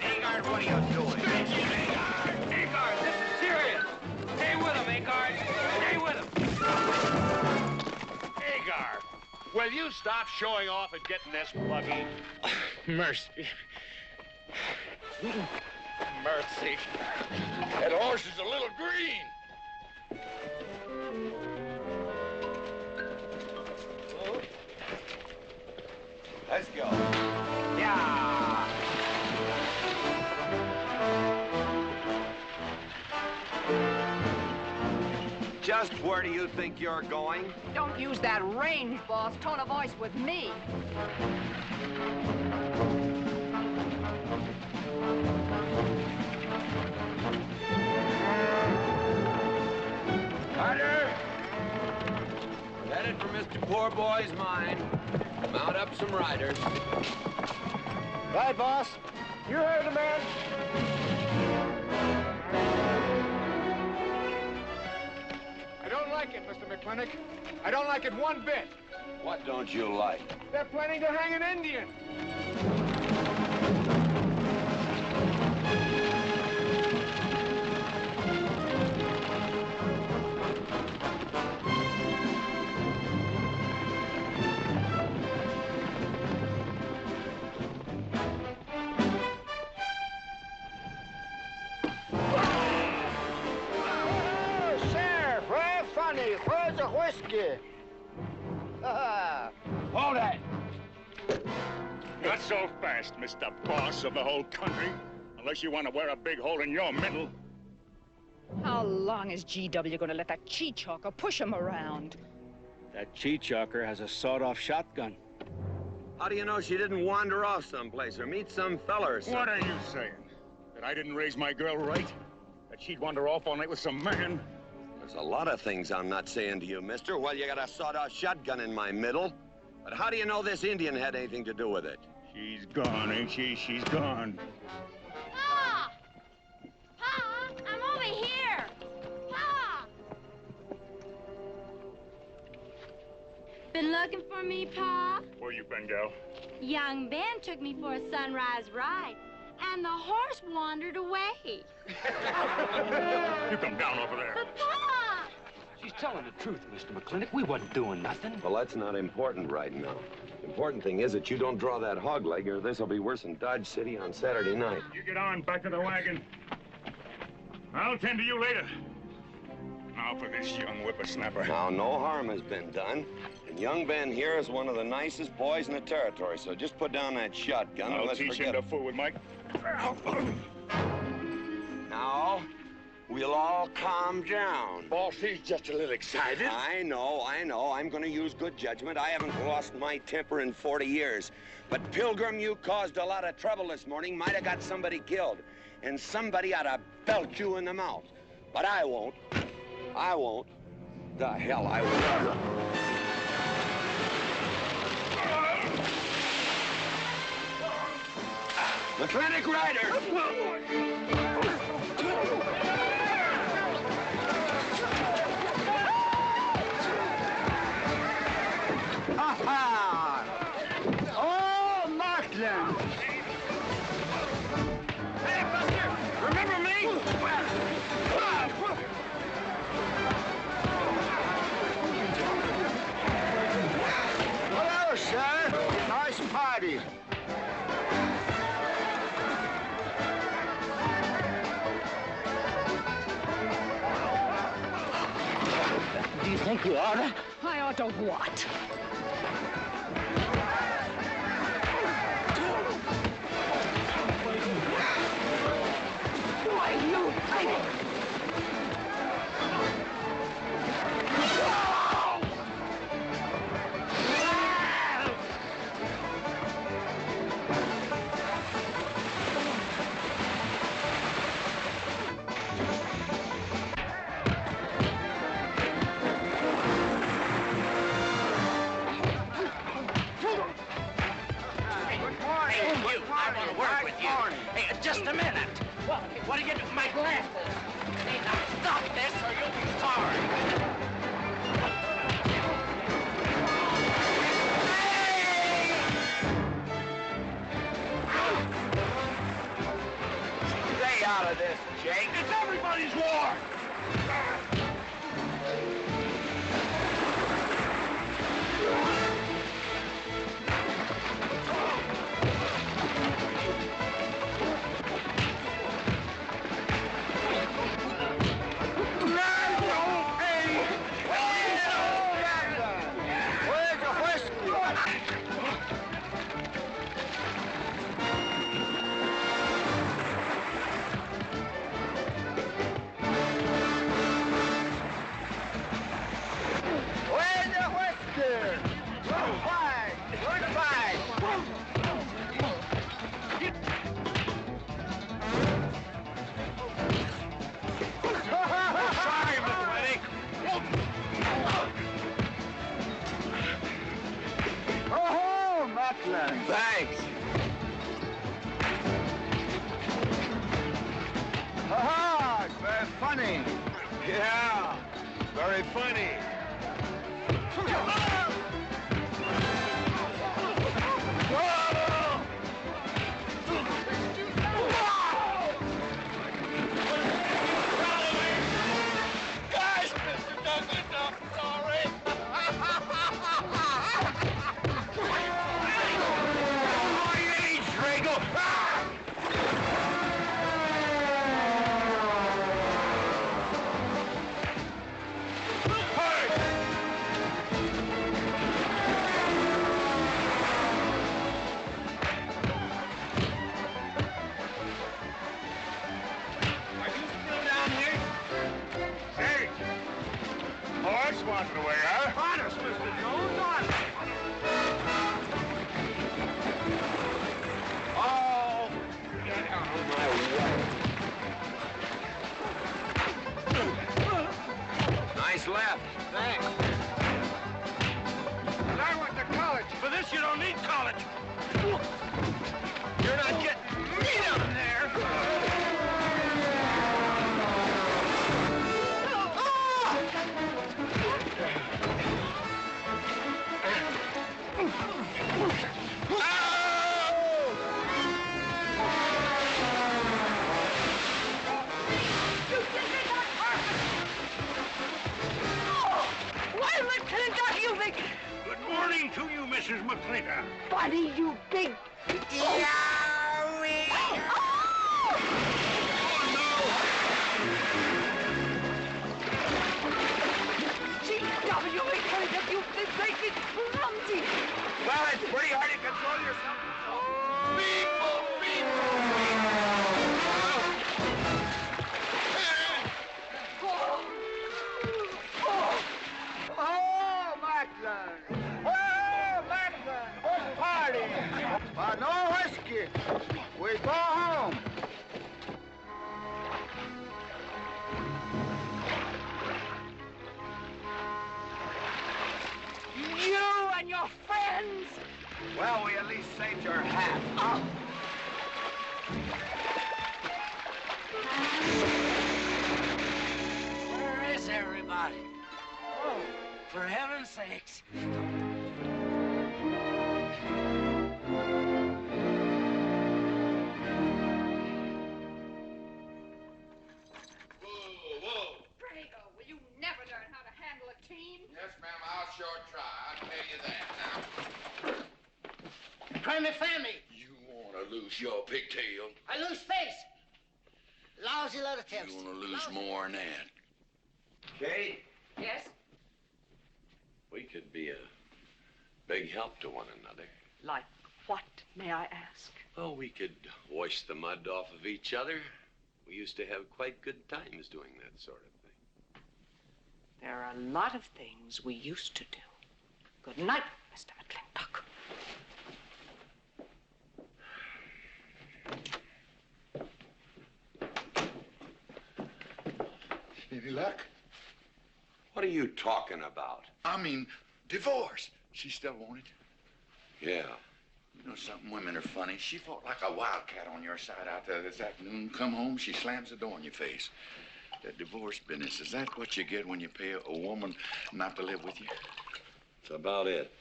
Agard, what are you doing? Agard, this is serious. Stay with him, Agard. Stay with him. Agar, will you stop showing off and getting this buggy? Mercy. Mercy. That horse is a little green. Let's go. yeah. Just where do you think you're going? Don't use that range, boss. Tone of voice with me. Carter! Headed for Mr. Poor Boy's mine. Mount up some riders. Right, boss. You heard the man. I don't like it, Mr. McLintock. I don't like it one bit. What don't you like? They're planning to hang an Indian. Where's the whiskey? Hold that! Not so fast, Mr. Boss of the whole country. Unless you want to wear a big hole in your middle. How long is GW going to let that cheat-chalker push him around? That cheat-chalker has a sawed-off shotgun. How do you know she didn't wander off someplace or meet some fella or something? What are you saying? That I didn't raise my girl right? That she'd wander off all night with some man? There's a lot of things I'm not saying to you, mister. Well, you got a sawed-off shotgun in my middle. But how do you know this Indian had anything to do with it? She's gone, ain't she? She's gone. Pa! Pa! I'm over here! Pa! Been looking for me, Pa? Where you been, gal? Young Ben took me for a sunrise ride, and the horse wandered away. You come down over there. But, Pa! She's telling the truth, Mr. McLintock. We wasn't doing nothing. Well, that's not important right now. The important thing is that you don't draw that hog leg, or this'll be worse than Dodge City on Saturday night. You get on, back to the wagon. I'll tend to you later. Now for this young whippersnapper. Now, no harm has been done. And young Ben here is one of the nicest boys in the territory, so just put down that shotgun and I'll let's teach forget him to fool with Mike. Now, we'll all calm down. Boss, he's just a little excited. I know. I'm going to use good judgment. I haven't lost my temper in 40 years. But, Pilgrim, you caused a lot of trouble this morning. Might have got somebody killed. And somebody ought to belt you in the mouth. But I won't. I won't. The hell I won't. McLintock Rider! Aha! Oh, Markland! Hey, Buster! Remember me? Hello, sir. Nice party. Do you think you ought to? I ought to what? Why, you fighting? I want to work with you. Hey, just a minute. What are you doing? My glasses. Hey, now stop this or you'll be sorry. Stay out of this, Jake. It's everybody's war! Thanks. Ha-ha! Very funny. Yeah, very funny. Guys, Mr. Douglas, I'm sorry. Hey! out of the way, huh? Honest, Mr. Jones, honest. Oh, get out of my way. Nice left. Thanks. And I went to college. For this, you don't need college. You're not getting me down there. Why, McLintock, you big... Good morning to you, Mrs. McLintock. Buddy, you big... Yowie! G.W. McLintock, you big big clumsy... Well, it's pretty hard to control yourself. People! Oh, McLaglen! Oh, McLaglen! What party? No whiskey. We go home. You and your friends! Well, we at least saved your hat. Where is everybody? Oh, for heaven's sakes. Drago, will you never learn how to handle a team? Yes, ma'am, I'll sure try. I'll tell you that now. Try me family. You want to lose your pigtail? I lose face. Lousy lot of tips. You want to lose more than that? Kate, Yes? we could be a big help to one another. Like what, may I ask? Well, we could wash the mud off of each other. We used to have quite good times doing that sort of thing. There are a lot of things we used to do. Good night, Mr. McLintock. Any luck? What are you talking about? I mean, divorce. She still want it? Yeah. You know something? Women are funny. She fought like a wildcat on your side out there this afternoon. Come home, she slams the door in your face. That divorce business, is that what you get when you pay a woman not to live with you? That's about it.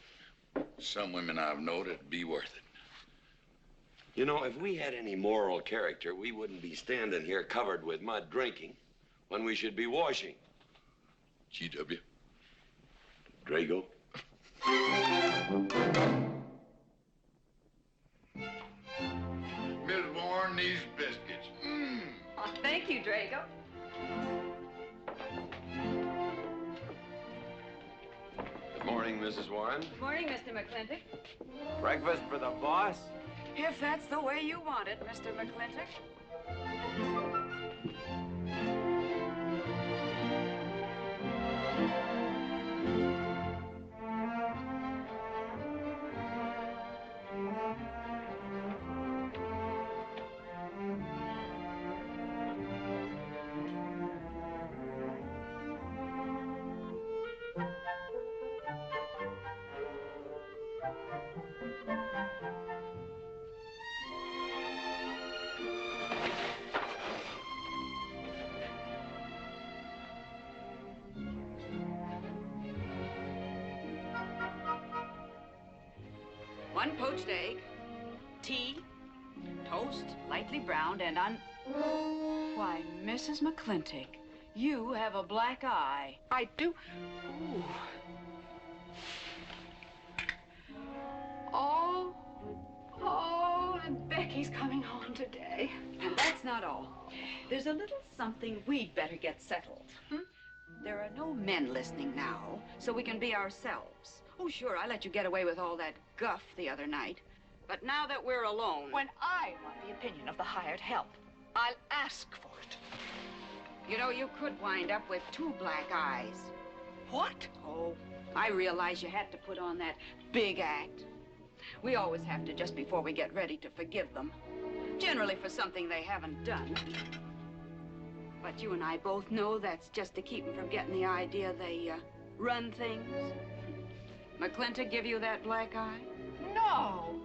Some women I've known it'd be worth it. You know, if we had any moral character, we wouldn't be standing here covered with mud drinking when we should be washing. G.W. Drago. Miss Warren, these biscuits. Oh, thank you, Drago. Good morning, Mrs. Warren. Morning, Mr. McLintock. Breakfast for the boss? If that's the way you want it, Mr. McLintock. One poached egg, tea, toast, lightly browned, and Why, Mrs. McLintock, you have a black eye. I do. Ooh. Oh, and Becky's coming home today. And that's not all. There's a little something we'd better get settled. There are no men listening now, so we can be ourselves. Oh, sure, I let you get away with all that guff the other night. But now that we're alone... When I want the opinion of the hired help, I'll ask for it. You know, you could wind up with two black eyes. What? Oh, I realize you had to put on that big act. We always have to just before we get ready to forgive them. Generally for something they haven't done. But you and I both know that's just to keep them from getting the idea they run things. McLintock give you that black eye? No.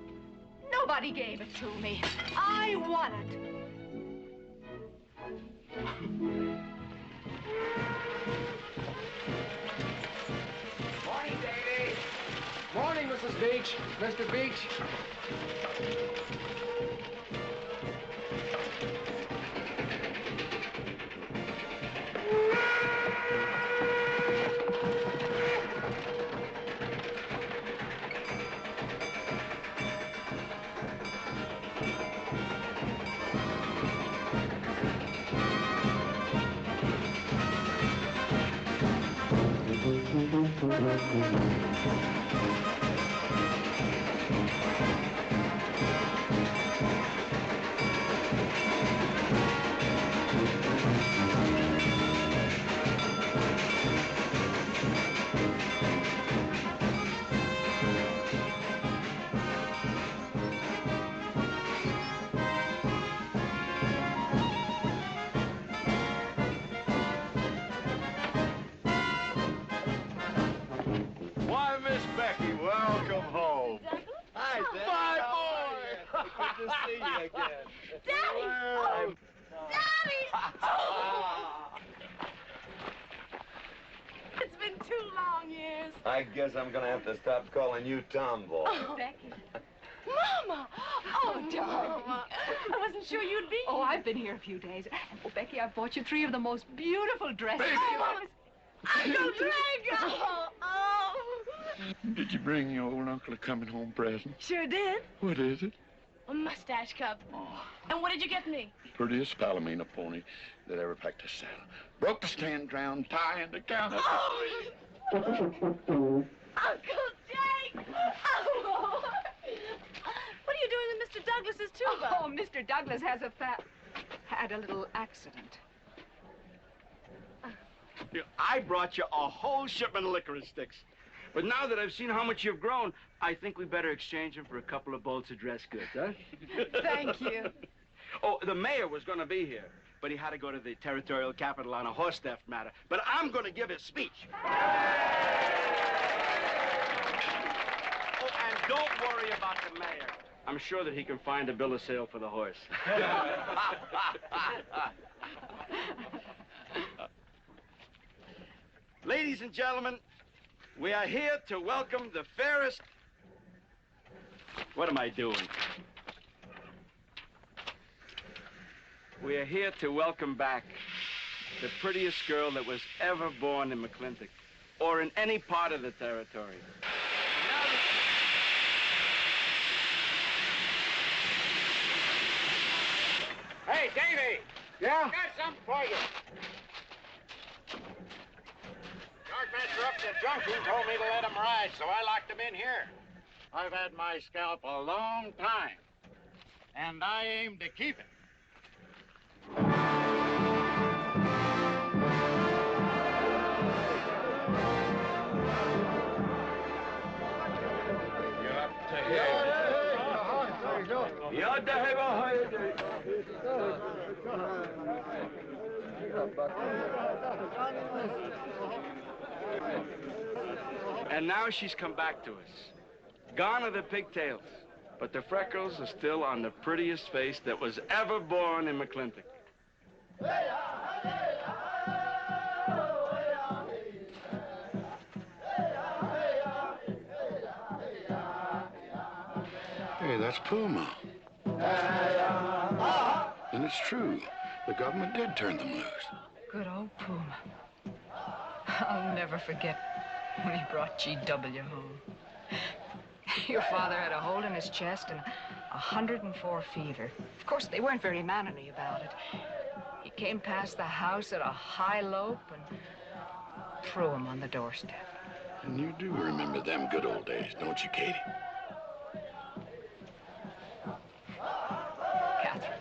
Nobody gave it to me. I won it. Morning, Davy. Morning, Mrs. Beach. Mr. Beach. Why, Miss Becky, welcome home. Hi, Dad. My How boy! are you? Good to see you again. Daddy! Well, It's been 2 long years. I guess I'm gonna have to stop calling you Tomboy. Becky. Mama! Oh, darling. I wasn't sure you'd be here. Oh, I've been here a few days. Oh, Becky, I bought you 3 of the most beautiful dresses. Uncle Greg! Oh! Did you bring your old uncle a coming home present? Sure did. What is it? A mustache cup. And what did you get me? Prettiest Palomino pony that ever packed a saddle. Broke the stand, drowned, tie in the counter. Oh! Uncle Jake! Oh! What are you doing with Mr. Douglas's tuba? Oh, Mr. Douglas had a little accident. I brought you a whole shipment of licorice sticks. But now that I've seen how much you've grown, I think we better exchange them for a couple of bolts of dress goods, huh? Thank you. Oh, the mayor was going to be here, but he had to go to the territorial capital on a horse theft matter. But I'm going to give his speech. Oh, and don't worry about the mayor. I'm sure that he can find a bill of sale for the horse. Ladies and gentlemen, we are here to welcome the fairest... What am I doing? We are here to welcome back the prettiest girl that was ever born in McLintock, or in any part of the territory. hey, Davy! Yeah? I got something for you. Sergeant up the junction told me to let him ride, so I locked him in here. I've had my scalp a long time, and I aim to keep it. And now she's come back to us. Gone are the pigtails, but the freckles are still on the prettiest face that was ever born in McLintock. Hey, that's Puma. And it's true. The government did turn them loose. Good old Puma. I'll never forget when he brought GW home. Your father had a hole in his chest and 104 fever. Of course, they weren't very mannerly about it. He came past the house at a high lope and threw him on the doorstep. And you do remember them good old days, don't you, Katie? Catherine.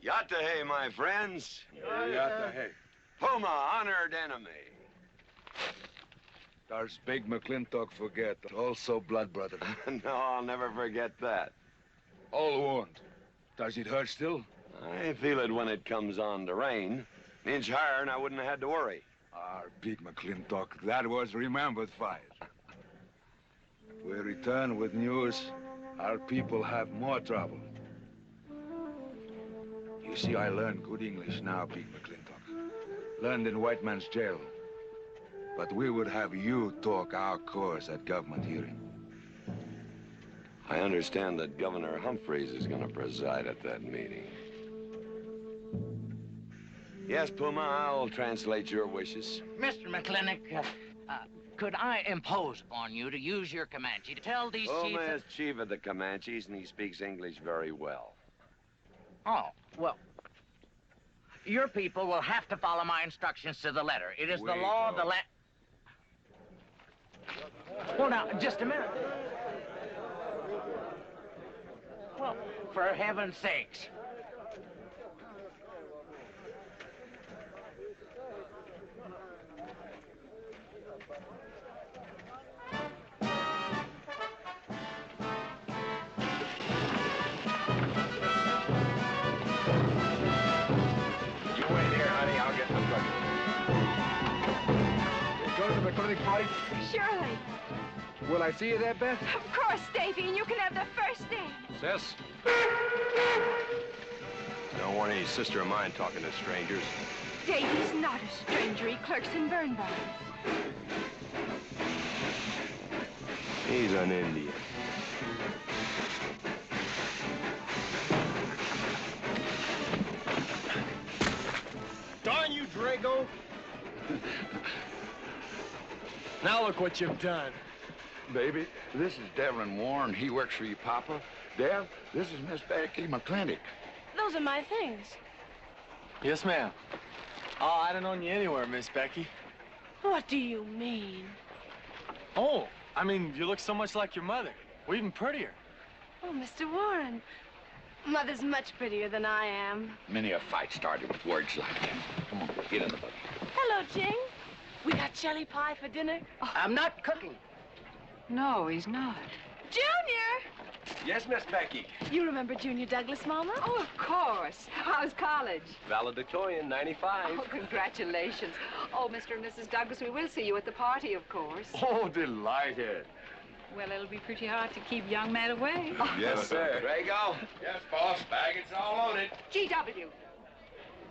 Yatta, my friends. Yatta, Puma, honored enemy. Does big McLintock forget? Also blood brother. No, I'll never forget that. All wound. Does it hurt still? I feel it when it comes on to rain. An inch higher and I wouldn't have had to worry. Our big McLintock, that was remembered fight. We return with news. Our people have more trouble. You see, I learned good English now, big McLintock. Learned in white man's jail. But we would have you talk our cause at government hearing. I understand that Governor Humphreys is going to preside at that meeting. Yes, Puma, I'll translate your wishes. Mr. McLintock, could I impose upon you to use your Comanche to tell these chiefs... Puma is chief of the Comanches, and he speaks English very well. Oh, well, your people will have to follow my instructions to the letter. It is the law of the land... Well, now, just a minute. Well, for heaven's sakes. You wait here, honey. I'll get the truck. Go to the McLintock party? Surely. Will I see you there, Beth? Of course, Davy, and you can have the first name. Sis? Don't want any sister of mine talking to strangers. Davy's not a stranger. He clerks in burn barns. He's an Indian. Darn you, Drago! Now look what you've done. Baby, this is Devlin Warren. He works for you, Papa. Dev, this is Miss Becky McLintock. Those are my things. Yes, ma'am. Oh, I'd have known you anywhere, Miss Becky. What do you mean? Oh, I mean, you look so much like your mother. Well, even prettier. Oh, Mr. Warren. Mother's much prettier than I am. Many a fight started with words like that. Come on, get in the boat. Hello, Jing. We got jelly pie for dinner. Oh. I'm not cooking. No, he's not. Junior! Yes, Miss Becky. You remember Junior Douglas, Mama? Oh, of course. How's college? Valedictorian, 95. Oh, congratulations. Oh, Mr. and Mrs. Douglas, we will see you at the party, of course. Oh, delighted. Well, it'll be pretty hard to keep young men away. Yes, sir. Drago? Yes, boss. Baggage all loaded. G.W.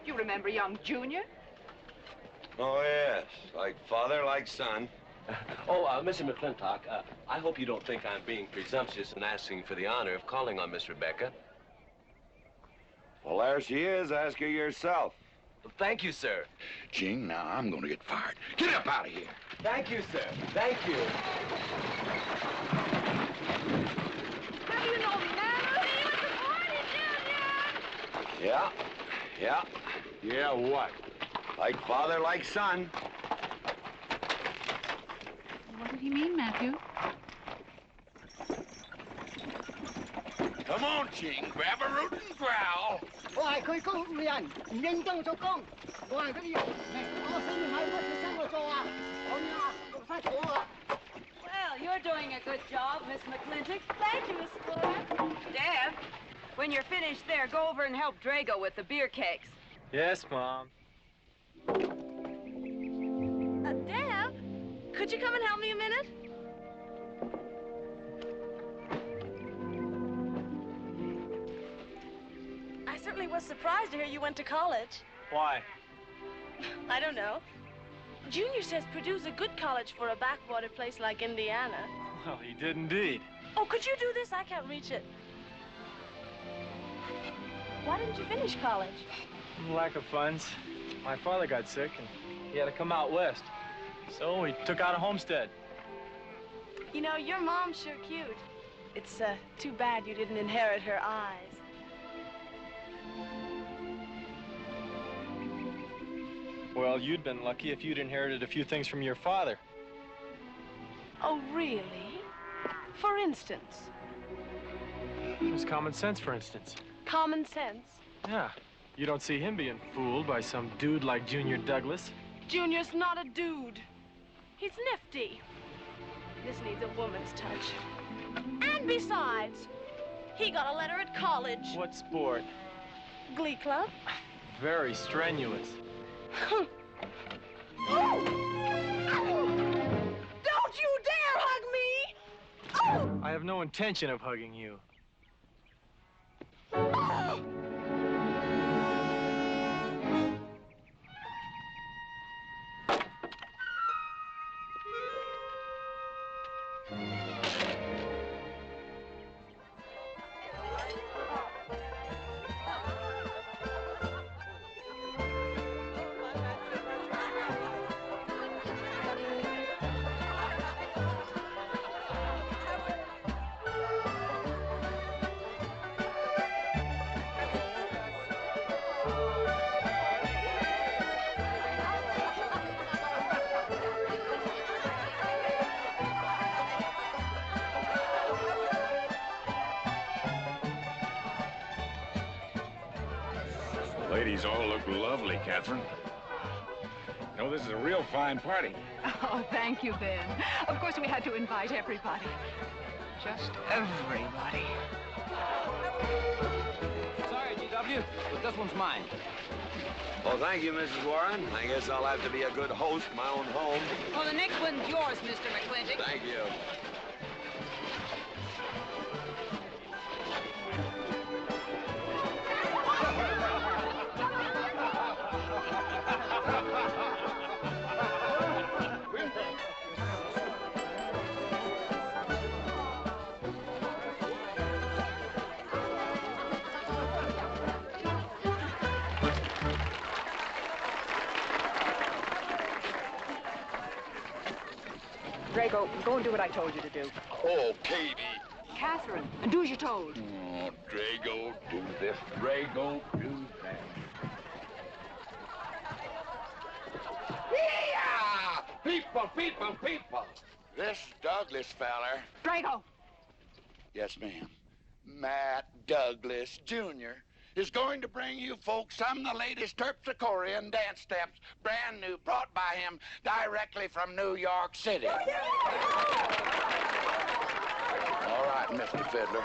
You remember young Junior? Oh, yes. Like father, like son. Mr. McLintock, I hope you don't think I'm being presumptuous in asking for the honor of calling on Miss Rebecca. Well, there she is. Ask her yourself. Thank you, sir. Jing, now I'm going to get fired. Get up out of here. Thank you, sir. Thank you. How do you know me, man? I'll see you at the party, Junior! Yeah. Yeah. Yeah, what? Like father, like son. What did he mean, Matthew? Come on, Ching. Grab a root and growl. Well, you're doing a good job, Miss McLintock. Thank you, Miss Flora. Deb, when you're finished there, go over and help Drago with the beer cakes. Yes, Mom. Deb, could you come and help me a minute? I certainly was surprised to hear you went to college. Why? I don't know. Junior says Purdue's a good college for a backwater place like Indiana. Well, he did indeed. Oh, could you do this? I can't reach it. Why didn't you finish college? Lack of funds. My father got sick, and he had to come out west. So he took out a homestead. You know, your mom's sure cute. It's too bad you didn't inherit her eyes. Well, you'd been lucky if you'd inherited a few things from your father. Oh, really? For instance? There's common sense, for instance. Common sense? Yeah. You don't see him being fooled by some dude like Junior Douglas. Junior's not a dude. He's nifty. This needs a woman's touch. And besides, he got a letter at college. What sport? Glee club. Very strenuous. Don't you dare hug me! Oh! I have no intention of hugging you. Ladies all look lovely, Catherine. You know, this is a real fine party. Oh, thank you, Ben. Of course, we had to invite everybody. Just everybody. Sorry, GW, but this one's mine. Well, thank you, Mrs. Warren. I guess I'll have to be a good host in my own home. Well, the next one's yours, Mr. McLintock. Thank you. Drago, go and do what I told you to do. Oh, Katie. Catherine, and do as you're told. Oh, Drago, do this. Drago, do that. Yeah! People, people, people. This Douglas feller. Drago! Yes, ma'am. Matt Douglas, Jr. is going to bring you folks some of the latest terpsichorean dance steps, brand new, brought by him directly from New York City. All right, Mr. Fiddler.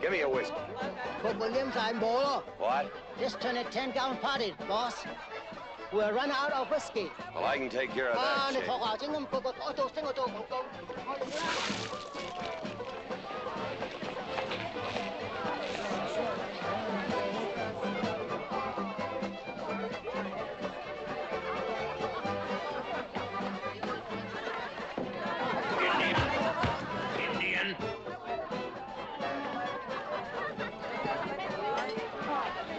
Give me a whiskey. Put Williams on board. What? Just turn a 10-gallon party, boss. We'll run out of whiskey. Well, I can take care of that, Shane. Indian.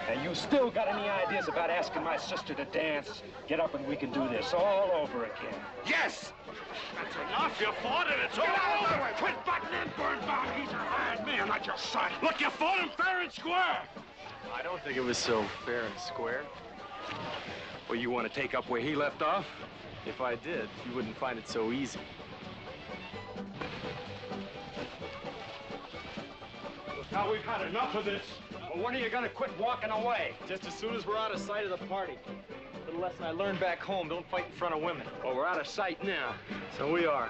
And you still got any ideas about asking my sister to dance? Get up and we can do this all over again. Yes! That's enough. You fought it. It's all over. Quit butting in, Birnbaum. He's a hired man, not your son. Look, you fought him fair and square. I don't think it was so fair and square. Well, you want to take up where he left off? If I did, you wouldn't find it so easy. Now we've had enough of this. Well, when are you gonna quit walking away? Just as soon as we're out of sight of the party. The lesson I learned back home, don't fight in front of women. Well, we're out of sight now. So we are.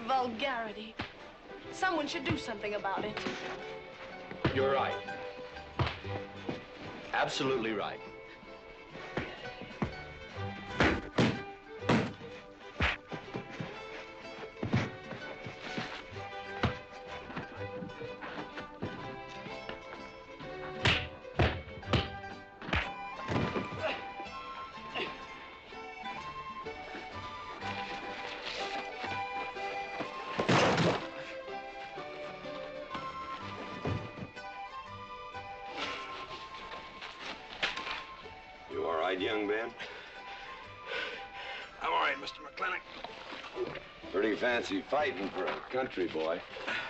vulgarity. Someone should do something about it. You're right. Absolutely right. Young man? I'm all right, Mr. McLintock. Pretty fancy fighting for a country boy.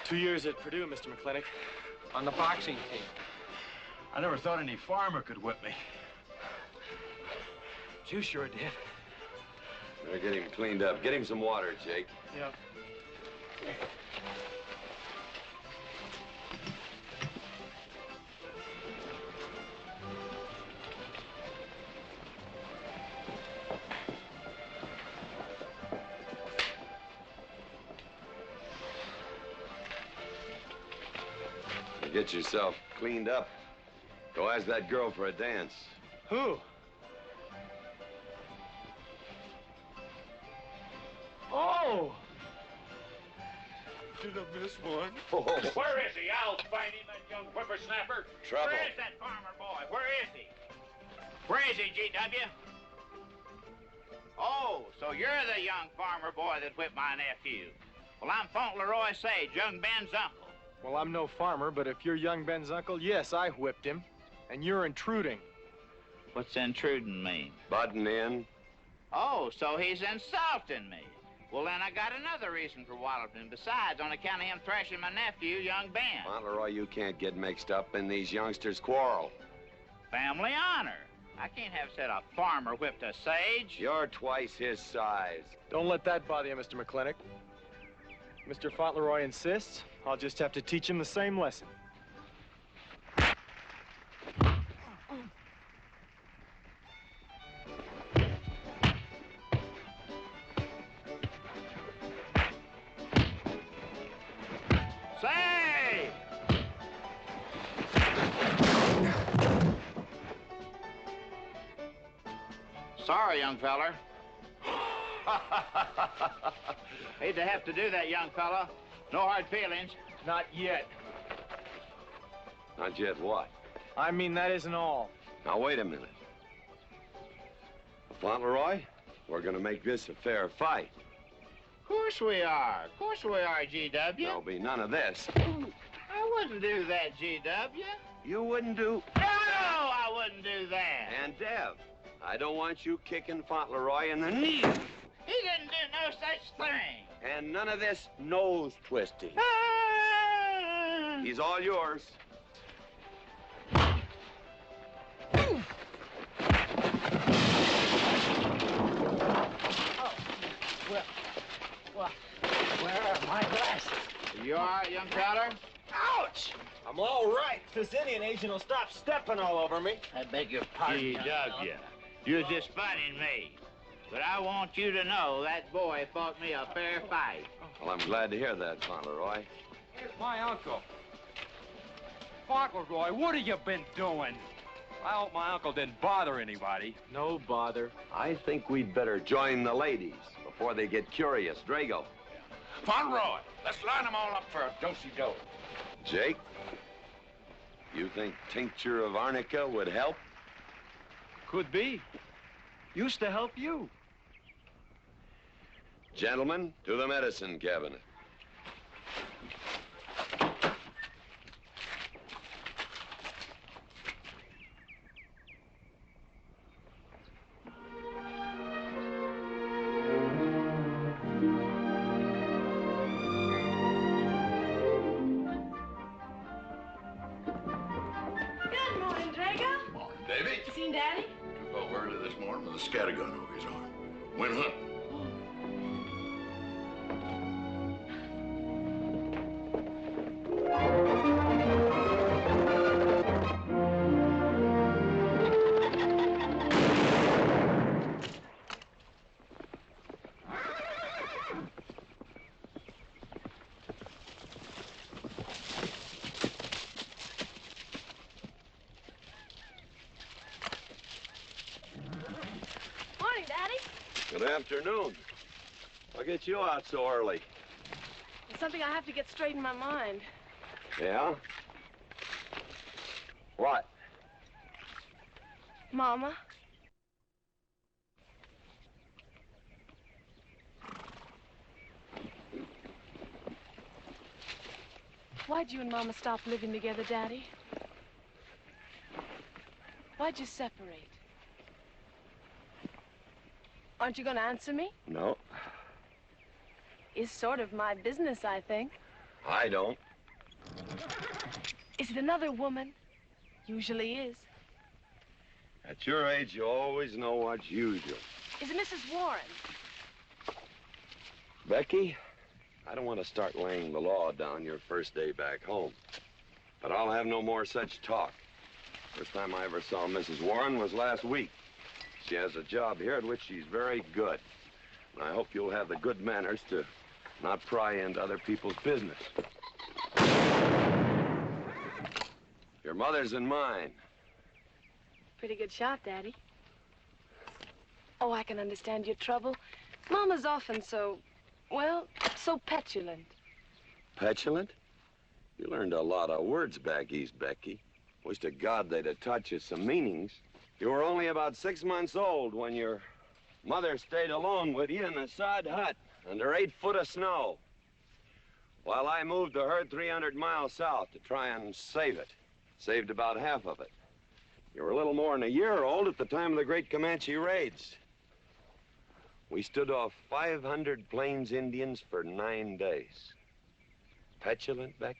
2 years at Purdue, Mr. McLintock, on the boxing team. I never thought any farmer could whip me. You sure did. Better get him cleaned up. Get him some water, Jake. Yeah. Get yourself cleaned up. Go ask that girl for a dance. Who? Oh! Did I miss one? Oh. Where is he? I'll find him, that young whippersnapper. Trouble. Where is that farmer boy? Where is he? Where is he, G.W.? Oh, so you're the young farmer boy that whipped my nephew. Well, I'm Fauntleroy Sage, young Ben's uncle. Well, I'm no farmer, but if you're young Ben's uncle, yes, I whipped him. And you're intruding. What's intruding mean? Butting in. Oh, so he's insulting me. Well, then I got another reason for walloping him. Besides, on account of him thrashing my nephew, young Ben. Fauntleroy, you can't get mixed up in these youngsters' quarrel. Family honor. I can't have said a farmer whipped a sage. You're twice his size. Don't let that bother you, Mr. McLintock. Mr. Fauntleroy insists. I'll just have to teach him the same lesson. Say! Sorry, young feller. Hate to have to do that, young fella. No hard feelings. Not yet. Not yet what? I mean, that isn't all. Now, wait a minute. Fauntleroy, we're gonna make this a fair fight. Of course we are. Of course we are, G.W. There'll be none of this. I wouldn't do that, G.W. You wouldn't do... No, I wouldn't do that. And Dev, I don't want you kicking Fauntleroy in the knee. He didn't do no such thing. And none of this nose twisting. He's all yours. Well, where are my glasses? You all right, young feller? Ouch! I'm all right. This Indian agent will stop stepping all over me. I beg your pardon, G.W. You're just funning me. But I want you to know that boy fought me a fair fight. Well, I'm glad to hear that, Fauntleroy. Here's my uncle. Fauntleroy, what have you been doing? I hope my uncle didn't bother anybody. No bother. I think we'd better join the ladies before they get curious. Drago. Fauntleroy, let's line them all up for a do-si-do. Jake, you think tincture of arnica would help? Could be. Used to help you. Gentlemen, to the medicine cabinet. Good morning, Drago. Morning, Davy. You seen Daddy? Took off early this morning with a scattergun over his arm. Went hunting. Daddy. Good afternoon. I'll get you out so early. There's something I have to get straight in my mind. Yeah? What? Mama. Why'd you and Mama stop living together, Daddy? Why'd you separate? Aren't you going to answer me? No, It's sort of my business, I think. I don't. Is it another woman? Usually is. At your age, you always know what's usual. Is it Mrs. Warren? Becky, I don't want to start laying the law down your first day back home. But I'll have no more such talk. First time I ever saw Mrs. Warren was last week. She has a job here at which she's very good. And I hope you'll have the good manners to not pry into other people's business. Your mother's and mine. Pretty good shot, Daddy. Oh, I can understand your trouble. Mama's often so, well, so petulant. Petulant? You learned a lot of words back east, Becky. Wish to God they'd have taught you some meanings. You were only about 6 months old when your mother stayed alone with you in a sod hut under 8 foot of snow, while I moved the herd 300 miles south to try and save it. Saved about half of it. You were a little more than a year old at the time of the great Comanche raids. We stood off 500 Plains Indians for 9 days. Petulant, Becky?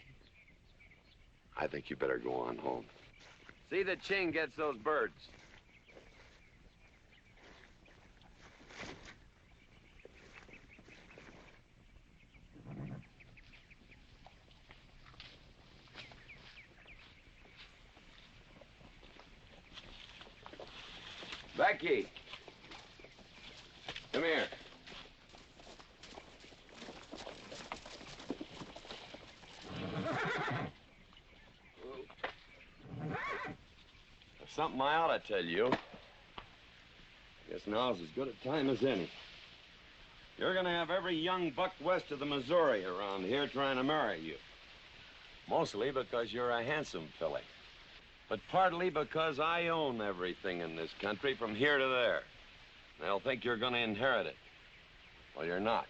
I think you better go on home. See that Ching gets those birds. Becky! Come here. There's something I ought to tell you. Guess now's as good a time as any. You're gonna have every young buck west of the Missouri around here trying to marry you. Mostly because you're a handsome filly. But partly because I own everything in this country from here to there. They'll think you're gonna inherit it. Well, you're not.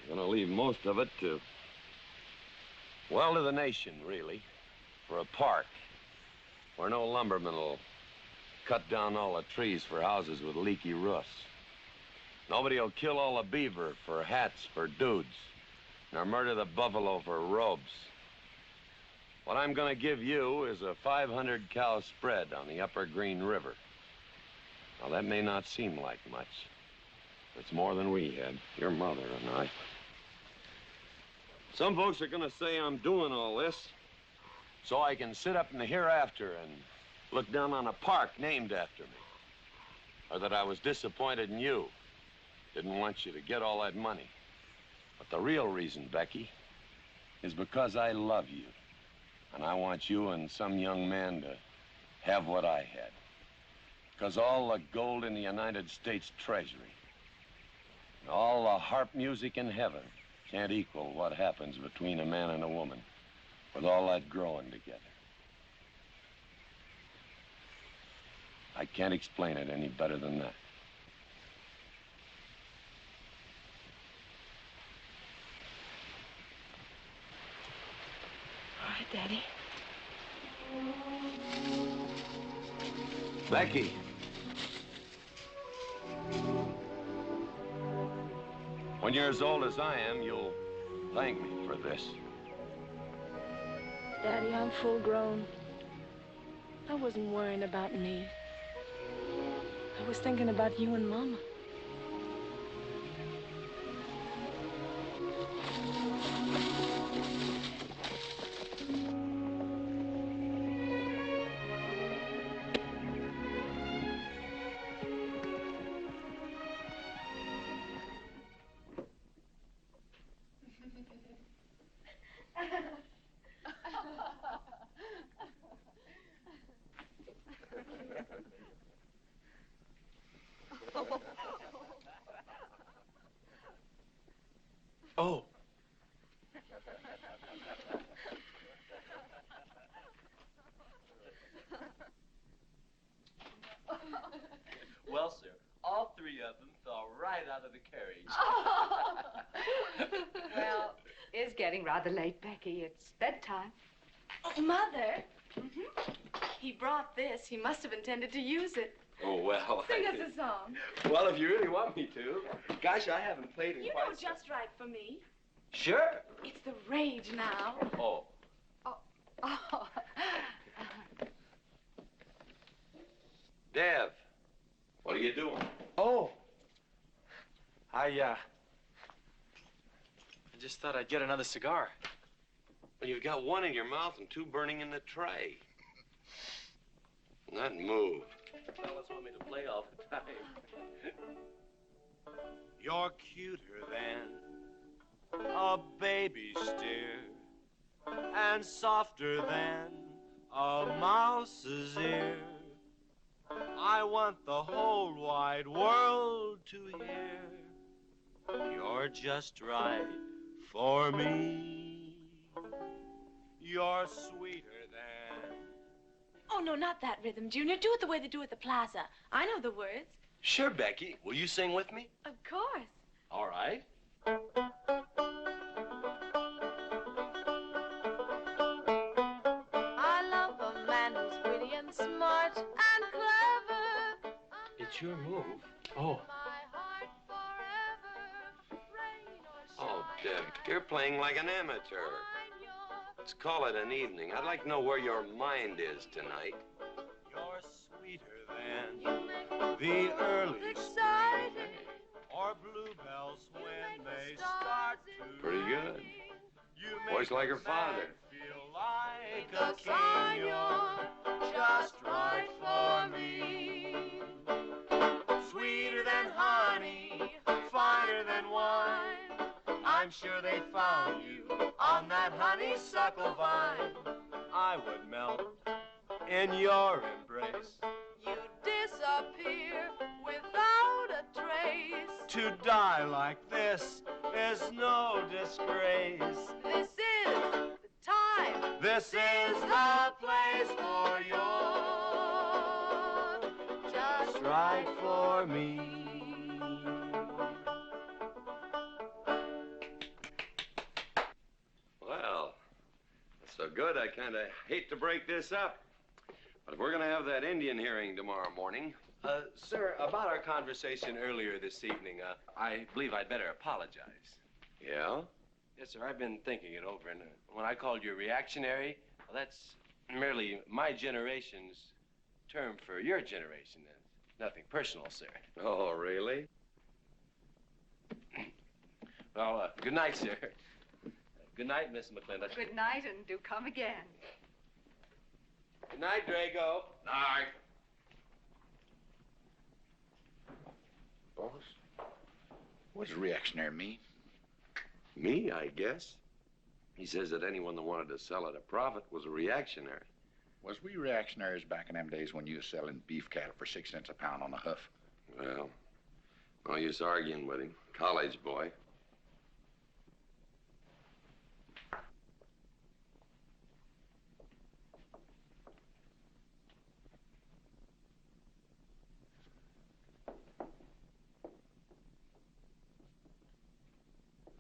You're gonna leave most of it to, well, to the nation, really. For a park where no lumberman will cut down all the trees for houses with leaky roofs. Nobody will kill all the beaver for hats for dudes, nor murder the buffalo for robes. What I'm gonna give you is a 500-cow spread on the upper Green River. Now, that may not seem like much. It's more than we had, your mother and I. Some folks are gonna say I'm doing all this so I can sit up in the hereafter and look down on a park named after me. Or that I was disappointed in you. Didn't want you to get all that money. But the real reason, Becky, is because I love you. And I want you and some young man to have what I had. Because all the gold in the United States Treasury and all the harp music in heaven can't equal what happens between a man and a woman with all that growing together. I can't explain it any better than that. All right, Daddy. Becky. When you're as old as I am, you'll thank me for this. Daddy, I'm full grown. I wasn't worrying about me. I was thinking about you and Mama. Oh. Well, sir, all three of them fell right out of the carriage. Well, it's getting rather late, Becky. It's bedtime. Oh, Mother. He brought this. He must have intended to use it. Oh, well. Sing us a song. Well, if you really want me to. Gosh, I haven't played in You quite know just right for me. Sure. It's the rage now. Oh. Oh. Dev, what are you doing? Oh. I just thought I'd get another cigar. Well, you've got one in your mouth and two burning in the tray. Not move. Fellas want me to play all the time. You're cuter than a baby steer, and softer than a mouse's ear. I want the whole wide world to hear. You're just right for me. You're sweeter than... Oh, no, not that rhythm, Junior. Do it the way they do at the plaza. I know the words. Sure, Becky. Will you sing with me? Of course. All right. I love a man who's witty and smart and clever. It's your move. Oh. Oh, Deb, you're playing like an amateur. Let's call it an evening. I'd like to know where your mind is tonight. You're sweeter than the early spring, or bluebells when they start to Pretty good. ring. You Voice like her father. feel like a king. You're just right for me. Sweeter than honey, finer than wine. I'm sure they found you on that honeysuckle vine. I would melt in your embrace. You disappear without a trace. To die like this is no disgrace. This is the time. This is the place for you. Just right for me. Well, that's so good, I kind of hate to break this up. But we're going to have that Indian hearing tomorrow morning. Sir, about our conversation earlier this evening, I believe I'd better apologize. Yeah? Yes, sir, I've been thinking it over, and when I called you reactionary, well, that's merely my generation's term for your generation. Nothing personal, sir. Oh, really? Well, good night, sir. Good night, Miss McLintock. Good night, and do come again. Good night, Drago. Night. Boss, what does reactionary mean? Me, I guess. He says that anyone that wanted to sell at a profit was a reactionary. Was we reactionaries back in them days when you was selling beef cattle for 6 cents a pound on the hoof? Well, no use arguing with him. College boy.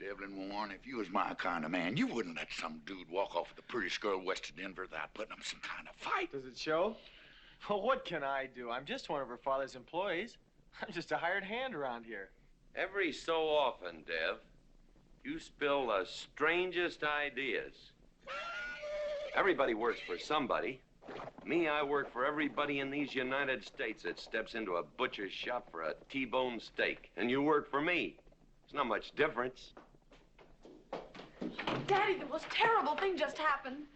Devlin Warren, if you was my kind of man, you wouldn't let some dude walk off with the prettiest girl west of Denver without putting up some kind of fight. Does it show? Well, what can I do? I'm just one of her father's employees. I'm just a hired hand around here. Every so often, Dev, you spill the strangest ideas. Everybody works for somebody. Me, I work for everybody in these United States that steps into a butcher's shop for a T-bone steak. And you work for me. There's not much difference. Daddy, the most terrible thing just happened.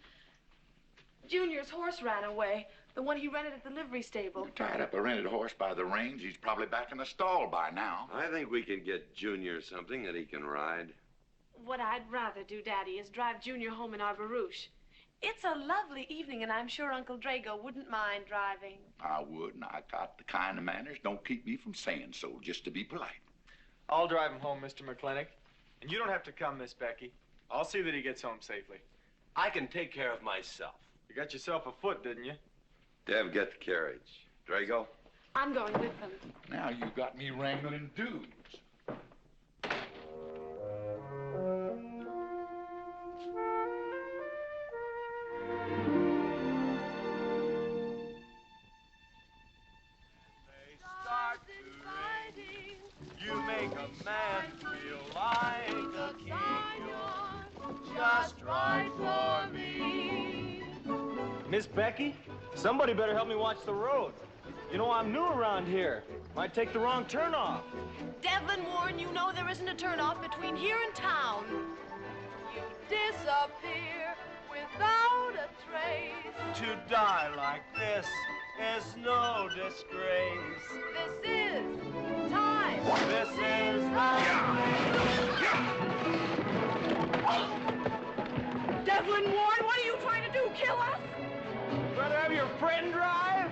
Junior's horse ran away. The one he rented at the livery stable. Tied up a rented horse by the reins. He's probably back in the stall by now. I think we can get Junior something that he can ride. What I'd rather do, Daddy, is drive Junior home in our barouche. It's a lovely evening, and I'm sure Uncle Drago wouldn't mind driving. I would, and I got the kind of manners don't keep me from saying so, just to be polite. I'll drive him home, Mr. McLintock. And you don't have to come, Miss Becky. I'll see that he gets home safely. I can take care of myself. You got yourself a foot, didn't you? Dev, get the carriage. Drago? I'm going with them. Now you got me wrangling dudes. You make a man feel like a king. You're just right for me. Miss Becky, somebody better help me watch the road. You know, I'm new around here. Might take the wrong turn off. Devlin Warren, you know there isn't a turnoff between here and town. You disappear without a trace. To die like this is no disgrace. This is time. This is Devlin Warren, what are you trying to do? Kill us? Rather have your friend drive?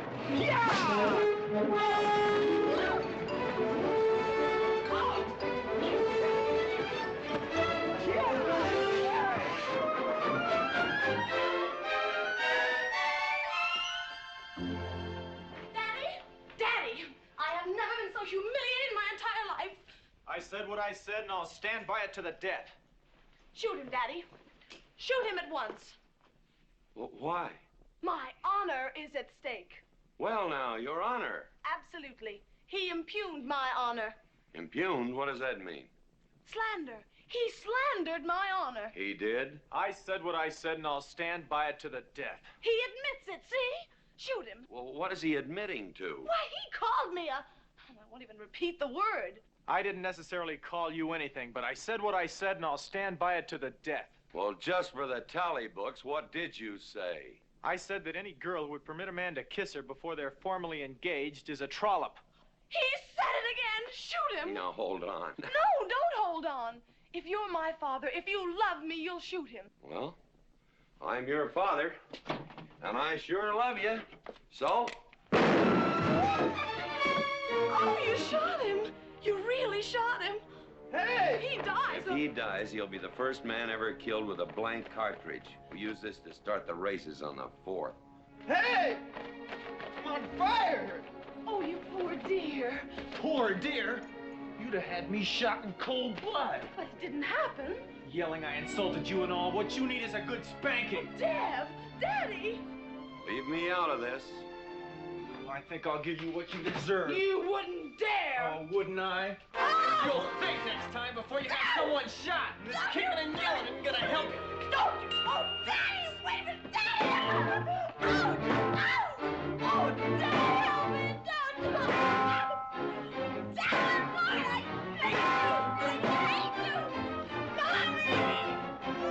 Daddy, I have never been so humiliated in my entire life. I said what I said, and I'll stand by it to the death. Shoot him, Daddy. Shoot him at once. Well, why? My honor is at stake. Well, now, Your Honor. Absolutely. He impugned my honor. Impugned? What does that mean? Slander. He slandered my honor. He did? I said what I said, and I'll stand by it to the death. He admits it, see? Shoot him. Well, what is he admitting to? Why, he called me a... I won't even repeat the word. I didn't necessarily call you anything, but I said what I said, and I'll stand by it to the death. Well, just for the tally books, what did you say? I said that any girl who would permit a man to kiss her before they're formally engaged is a trollop. He said it again. Shoot him. Now, hold on. No, don't hold on. If you're my father, if you love me, you'll shoot him. Well, I'm your father, and I sure love you. So? Oh, you shot him. You really shot him. Hey! He dies. If he dies, he'll be the first man ever killed with a blank cartridge. We use this to start the races on the 4th. Hey! I'm on fire! Oh, you poor dear. Poor dear? You'd have had me shot in cold blood. But it didn't happen. Yelling I insulted you and all. What you need is a good spanking. Dev! Daddy! Leave me out of this. I think I'll give you what you deserve. You wouldn't dare! Oh, wouldn't I? Ah! You'll think next time before you have someone shot. And this kicking and yelling isn't gonna help you. Don't! Oh, Daddy! Wait a minute! Daddy! Oh, oh, oh, Daddy! Help me! Don't! Daddy! Lord, I hate you! I hate you! Mommy!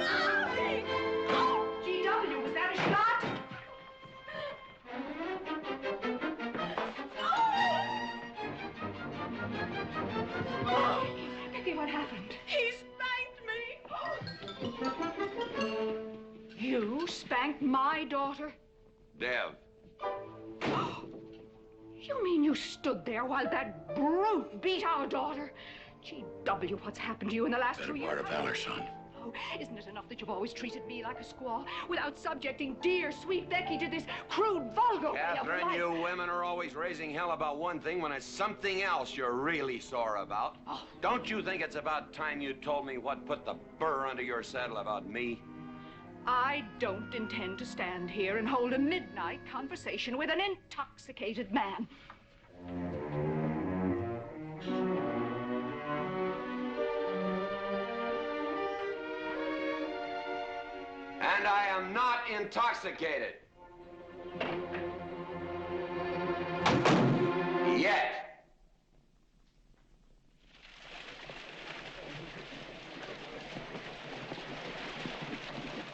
Mommy! Oh, G.W., was that a shot? Oh, Becky, what happened? He spanked me. You spanked my daughter? Dev. You mean you stood there while that brute beat our daughter? G.W., what's happened to you in the last 2 years? Part of valor, son. Oh, isn't it enough that you've always treated me like a squaw without subjecting dear, sweet Becky to this crude, vulgar way of Catherine, life? you women are always raising hell about one thing when it's something else you're really sore about. Oh. Don't you think it's about time you told me what put the burr under your saddle about me? I don't intend to stand here and hold a midnight conversation with an intoxicated man. And I am not intoxicated. Yet.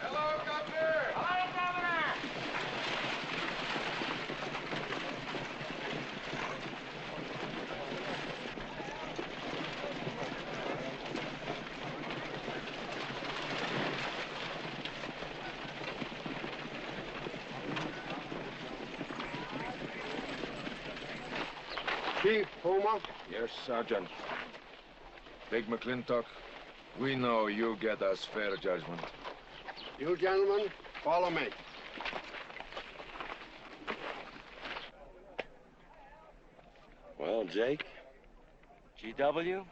Hello, Governor! Hello, Governor! Chief Puma? Yes, Sergeant. Big McLintock, We know you get us fair judgment. You gentlemen, follow me. Well, Jake? GW?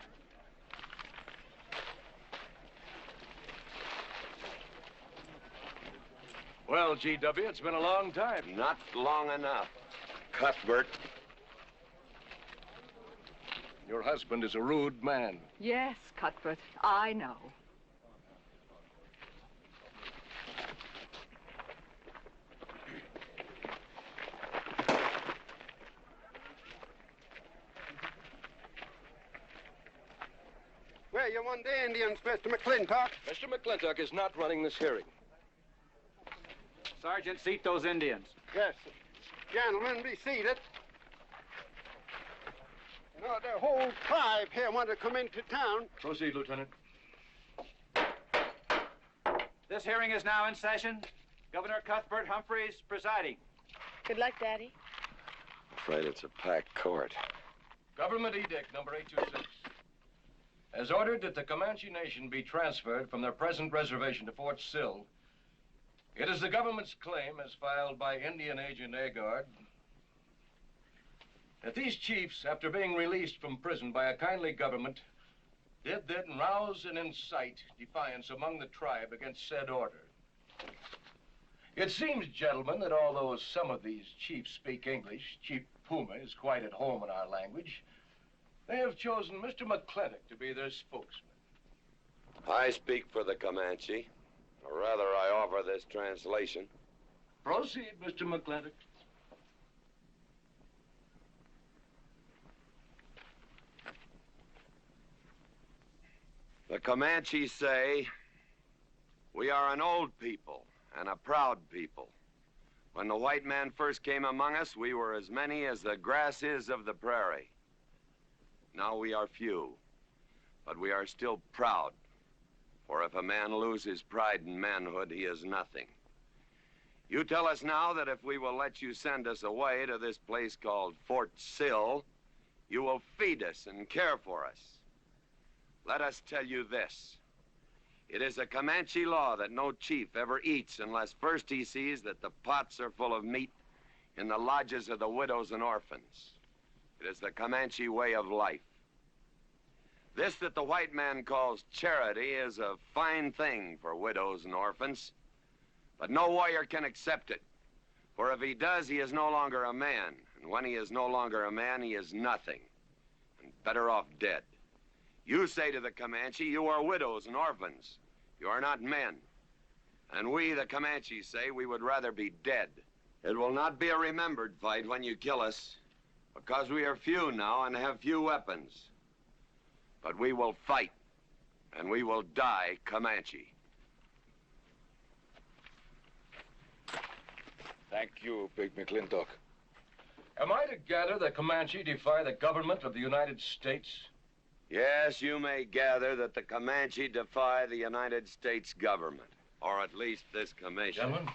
Well, GW, it's been a long time. Not long enough. Cuthbert. Your husband is a rude man. Yes, Cuthbert, I know. Where you want the Indians, Mr. McLintock? Mr. McLintock is not running this hearing. Sergeant, seat those Indians. Yes. Gentlemen, be seated. You know, the whole tribe here want to come into town. Proceed, Lieutenant. This hearing is now in session. Governor Cuthbert Humphreys presiding. Good luck, Daddy. Afraid it's a packed court. Government Edict number 826. Has ordered that the Comanche Nation be transferred from their present reservation to Fort Sill. It is the government's claim, as filed by Indian Agent Agard, that these chiefs, after being released from prison by a kindly government, did then rouse and incite defiance among the tribe against said order. It seems, gentlemen, that although some of these chiefs speak English, Chief Puma is quite at home in our language, they have chosen Mr. McLintock to be their spokesman. I speak for the Comanche. Or rather, I offer this translation. Proceed, Mr. McLintock. The Comanche say, we are an old people and a proud people. When the white man first came among us, we were as many as the grass is of the prairie. Now we are few, but we are still proud. For if a man loses pride in manhood, he is nothing. You tell us now that if we will let you send us away to this place called Fort Sill, you will feed us and care for us. Let us tell you this. It is a Comanche law that no chief ever eats unless first he sees that the pots are full of meat in the lodges of the widows and orphans. It is the Comanche way of life. This that the white man calls charity is a fine thing for widows and orphans, but no warrior can accept it. For if he does, he is no longer a man. And when he is no longer a man, he is nothing, and better off dead. You say to the Comanche, you are widows and orphans. You are not men. And we, the Comanche, say we would rather be dead. It will not be a remembered fight when you kill us, because we are few now and have few weapons. But we will fight, and we will die Comanche. Thank you, Big McLintock. Am I to gather that Comanche defy the government of the United States? Yes, you may gather that the Comanche defy the United States government, or at least this commission. Gentlemen.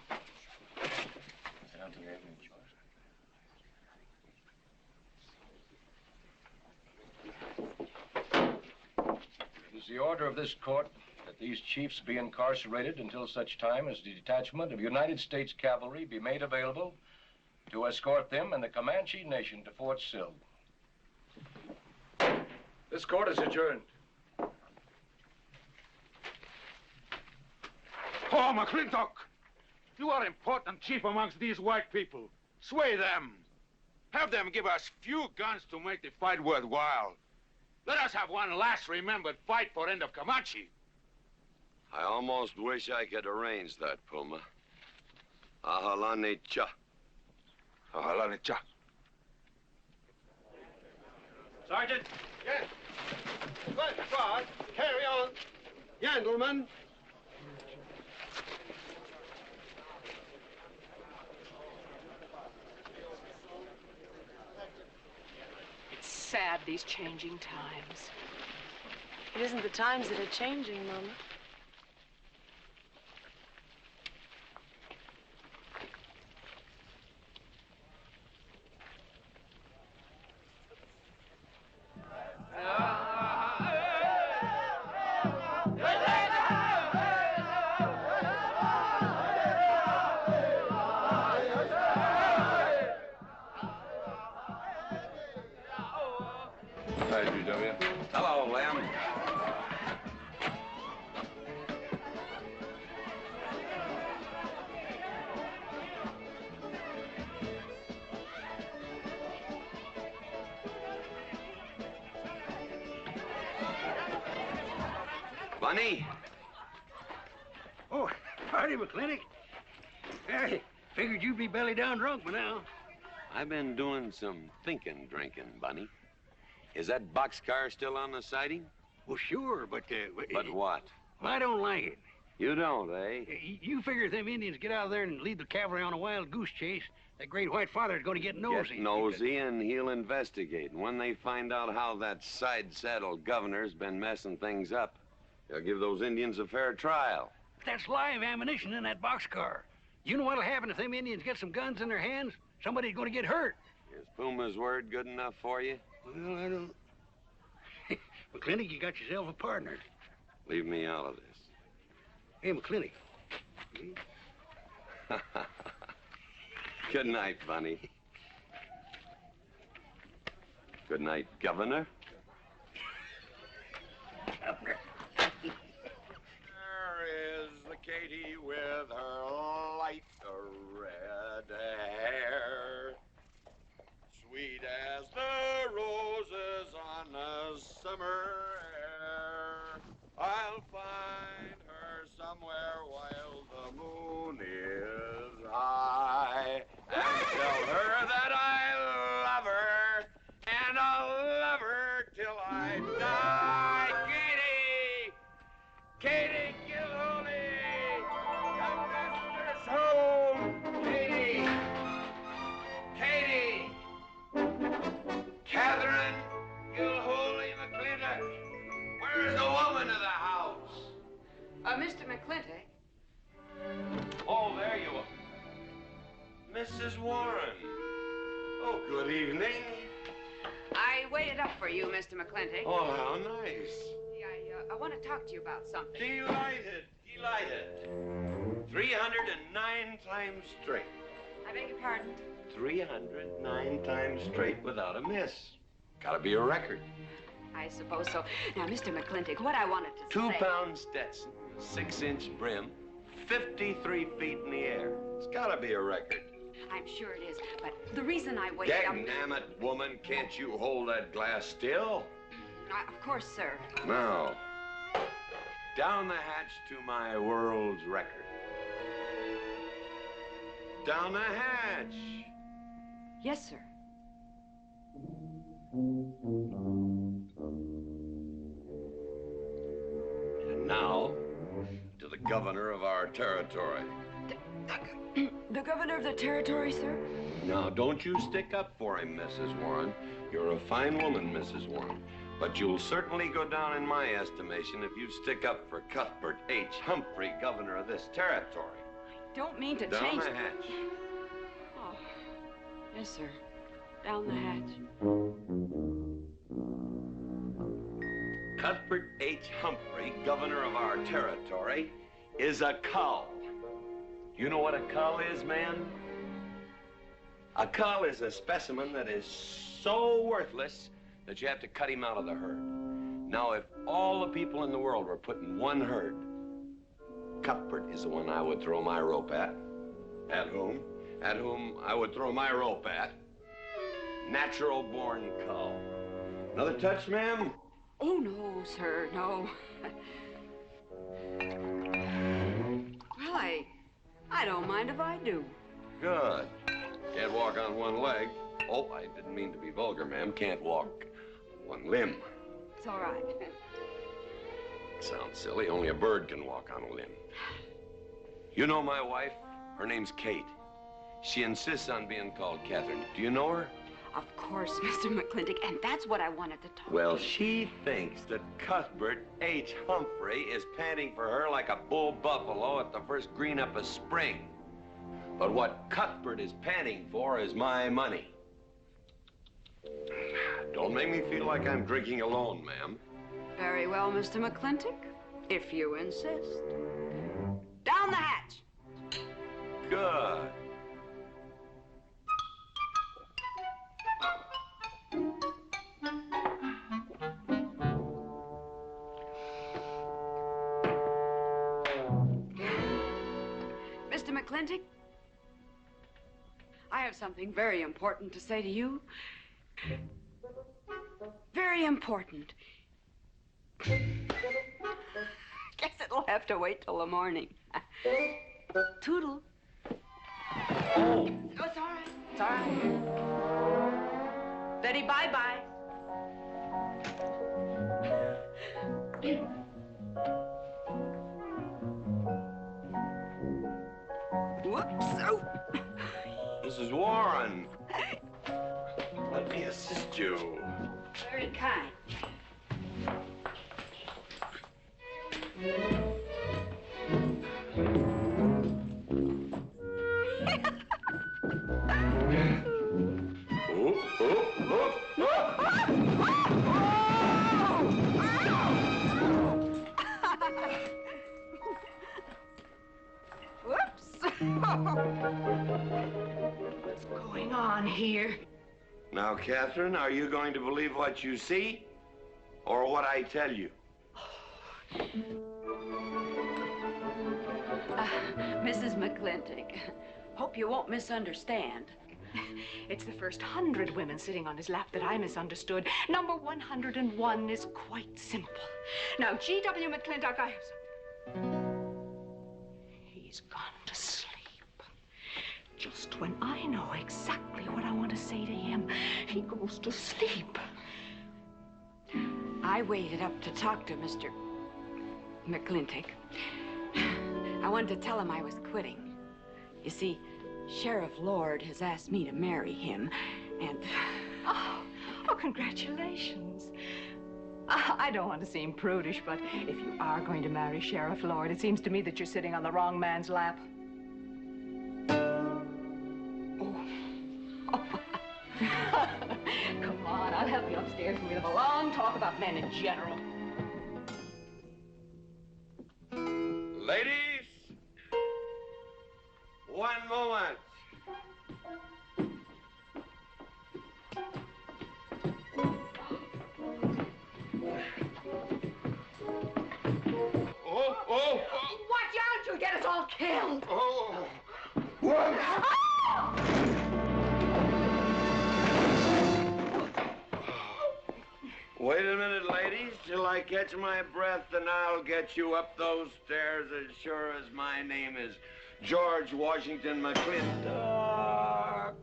It is the order of this court that these chiefs be incarcerated until such time as the detachment of United States cavalry be made available to escort them and the Comanche Nation to Fort Sill. This court is adjourned. Oh, McLintock! You are important chief amongst these white people. Sway them. Have them give us few guns to make the fight worthwhile. Let us have one last remembered fight for end of Comanche. I almost wish I could arrange that, Puma. Ahalani cha. Ahalani cha. Sergeant. Yes. Good God. Carry on. Gentlemen. It's sad, these changing times. It isn't the times that are changing, Mama. Hey! Hi, GW. Hello, Lem. Bunny? Oh, howdy, McLintock. I figured you'd be belly down drunk by now. I've been doing some drinking, Bunny. Is that boxcar still on the siding? Well, sure, but... But what? Well, I don't like it. You don't, eh? You figure if them Indians get out there and lead the cavalry on a wild goose chase, that great white father's going to get nosy. Get nosy, and he'll investigate. And when they find out how that side-saddled governor's been messing things up, they'll give those Indians a fair trial. That's live ammunition in that boxcar. You know what'll happen if them Indians get some guns in their hands? Somebody's going to get hurt. Is Puma's word good enough for you? Well, I don't... McLintock, you got yourself a partner. Leave me out of this. Hey, McLintock. Good night, Bunny. Good night, Governor. Governor. There is the Katie with her light red hair, sweet as the roses on a summer air. I'll find her somewhere while the moon is high and tell her that I love her, and I'll love her till I die. Katie Gilhooly, the master's home. Katie. Catherine Gilhooly McLintock. Where is the woman of the house? Mr. McLintock. Oh, there you are. Mrs. Warren. Oh, good evening. I waited up for you, Mr. McLintock. Oh, how nice. I want to talk to you about something. Delighted. 309 times straight. I beg your pardon? 309 times straight without a miss. Gotta be a record. I suppose so. Now, Mr. McLintock, what I wanted to say... 2-pound Stetson, 6-inch brim, 53 feet in the air. It's gotta be a record. I'm sure it is, but the reason I waited up... Dagnammit, woman, can't you hold that glass still? Of course, sir. Now, down the hatch to my world's record. Down the hatch. Yes, sir. And now, to the governor of our territory. The governor of the territory, sir? Now, don't you stick up for him, Mrs. Warren. You're a fine woman, Mrs. Warren. But you'll certainly go down in my estimation if you stick up for Cuthbert H. Humphrey, governor of this territory. I don't mean to Down change... the hatch. Oh, yes, sir. Down the hatch. Cuthbert H. Humphrey, governor of our territory, is a cull. You know what a cull is, man? A cull is a specimen that is so worthless that you have to cut him out of the herd. Now, if all the people in the world were put in one herd, Cuthbert is the one I would throw my rope at. At whom I would throw my rope at. Natural-born cull. Another touch, ma'am? Oh, no, sir, no. Well, I don't mind if I do. Good. Can't walk on one leg. Oh, I didn't mean to be vulgar, ma'am. Can't walk one limb. It's all right. Sounds silly. Only a bird can walk on a limb. You know my wife? Her name's Kate. She insists on being called Catherine. Do you know her? Of course, Mr. McLintock, and that's what I wanted to talk Well, to you. she thinks that Cuthbert H. Humphrey is panting for her like a bull buffalo at the first green up of spring. But what Cuthbert is panting for is my money. Don't make me feel like I'm drinking alone, ma'am. Very well, Mr. McLintock, if you insist. Down the hatch. Good. McLintock, I have something very important to say to you. Very important. Guess it'll have to wait till the morning. Toodle. Oh, it's all right. It's all right. Betty, bye-bye. Whoops. Oh. Mrs. Warren. Let me assist you. Very kind. What's going on here? Now, Catherine, are you going to believe what you see or what I tell you? Mrs. McLintock, hope you won't misunderstand. It's the first 100 women sitting on his lap that I misunderstood. Number 101 is quite simple. Now, G.W. McLintock, I have something. He's gone to sleep. Just when I know exactly what I want to say to him, he goes to sleep. I waited up to talk to Mr. McLintock. I wanted to tell him I was quitting. You see, Sheriff Lord has asked me to marry him, and... Oh, congratulations. I don't want to seem prudish, but if you are going to marry Sheriff Lord, it seems to me that you're sitting on the wrong man's lap. Come on, I'll help you upstairs, and we'll have a long talk about men in general. Ladies, one moment. Watch out, you'll get us all killed. Oh. What? Wait a minute, ladies, till I catch my breath, and I'll get you up those stairs as sure as my name is George Washington McLintock.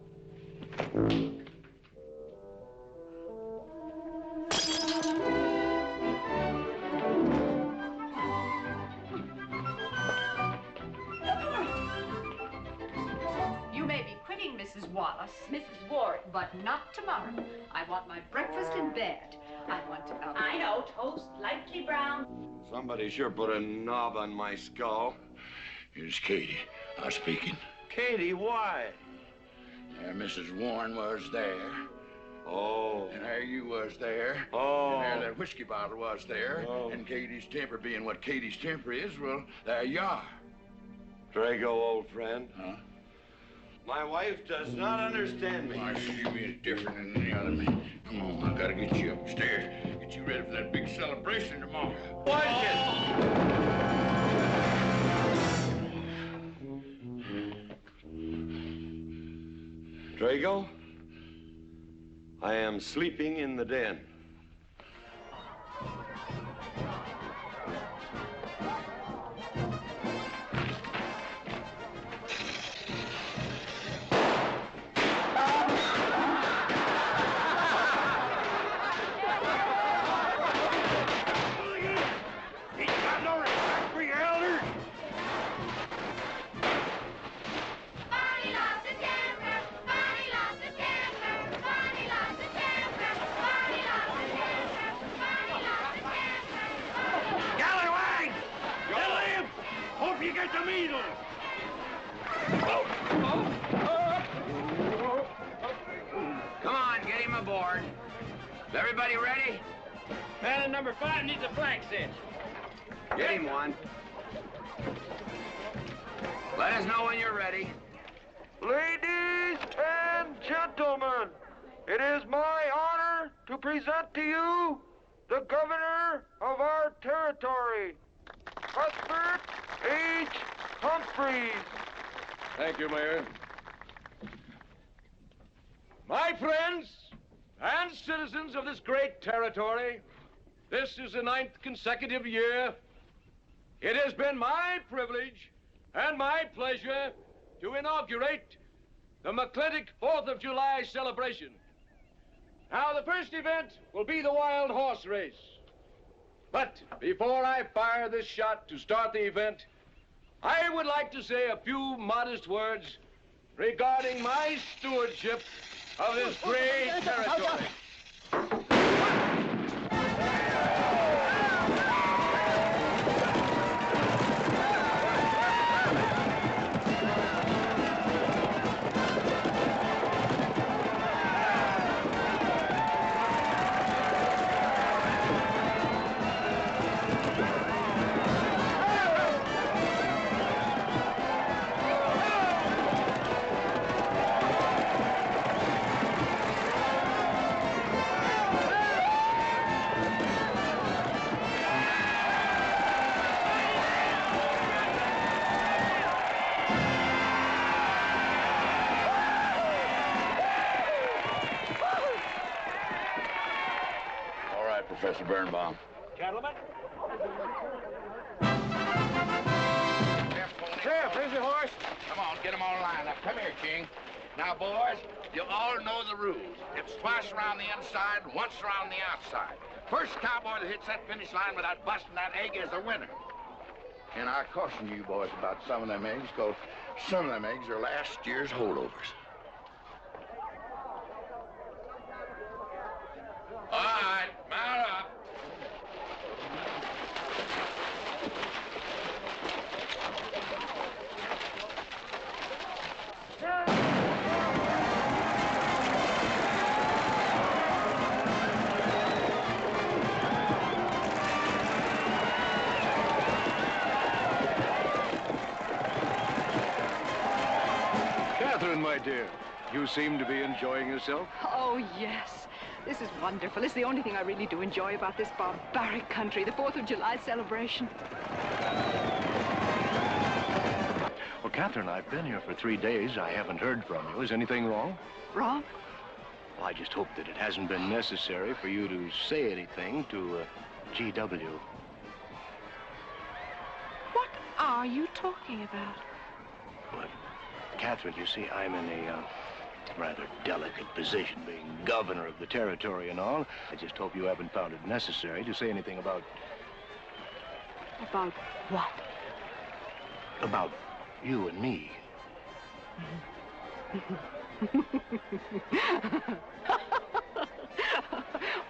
You may be quitting, Mrs. Wallace, Mrs. Ward, but not tomorrow. I want my breakfast in bed. I want to... I know, toast, lightly brown. Somebody sure put a knob on my skull. Here's Katie. Speaking. Katie, why? There Mrs. Warren was there. Oh. And there you was there. Oh. And there that whiskey bottle was there. Oh. And Katie's temper being what Katie's temper is, well, there you are. Drago, old friend. Huh? My wife does not understand me. Why, she is different than the other man. Come on, I gotta get you upstairs. Get you ready for that big celebration tomorrow. Watch it! Drago, I am sleeping in the den. Come on, get him aboard. Is everybody ready? Man in number 5 needs a flank cinch. Get him one. Let us know when you're ready. Ladies and gentlemen, it is my honor to present to you the governor of our territory, Cuthbert H. Humphreys. Thank you, Mayor. My friends and citizens of this great territory, this is the 9th consecutive year. It has been my privilege and my pleasure to inaugurate the McLintock 4th of July celebration. Now, the first event will be the wild horse race. But before I fire this shot to start the event, I would like to say a few modest words regarding my stewardship of this great territory. Professor Birnbaum. Gentlemen. Sheriff, here's your horse. Come on, get him on line up. Come here, King. Now, boys, you all know the rules. It's twice around the inside, once around the outside. First cowboy that hits that finish line without busting that egg is the winner. And I caution you boys about some of them eggs, because some of them eggs are last year's holdovers. All right, mount up. Catherine, my dear, you seem to be enjoying yourself. Oh, yes. This is wonderful. It's the only thing I really do enjoy about this barbaric country, the 4th of July celebration. Well, Catherine, I've been here for 3 days. I haven't heard from you. Is anything wrong? Wrong? Well, I just hope that it hasn't been necessary for you to say anything to G.W. What are you talking about? But, Catherine, you see, I'm in a rather delicate position, being governor of the territory and all. I just hope you haven't found it necessary to say anything about... About what? About you and me.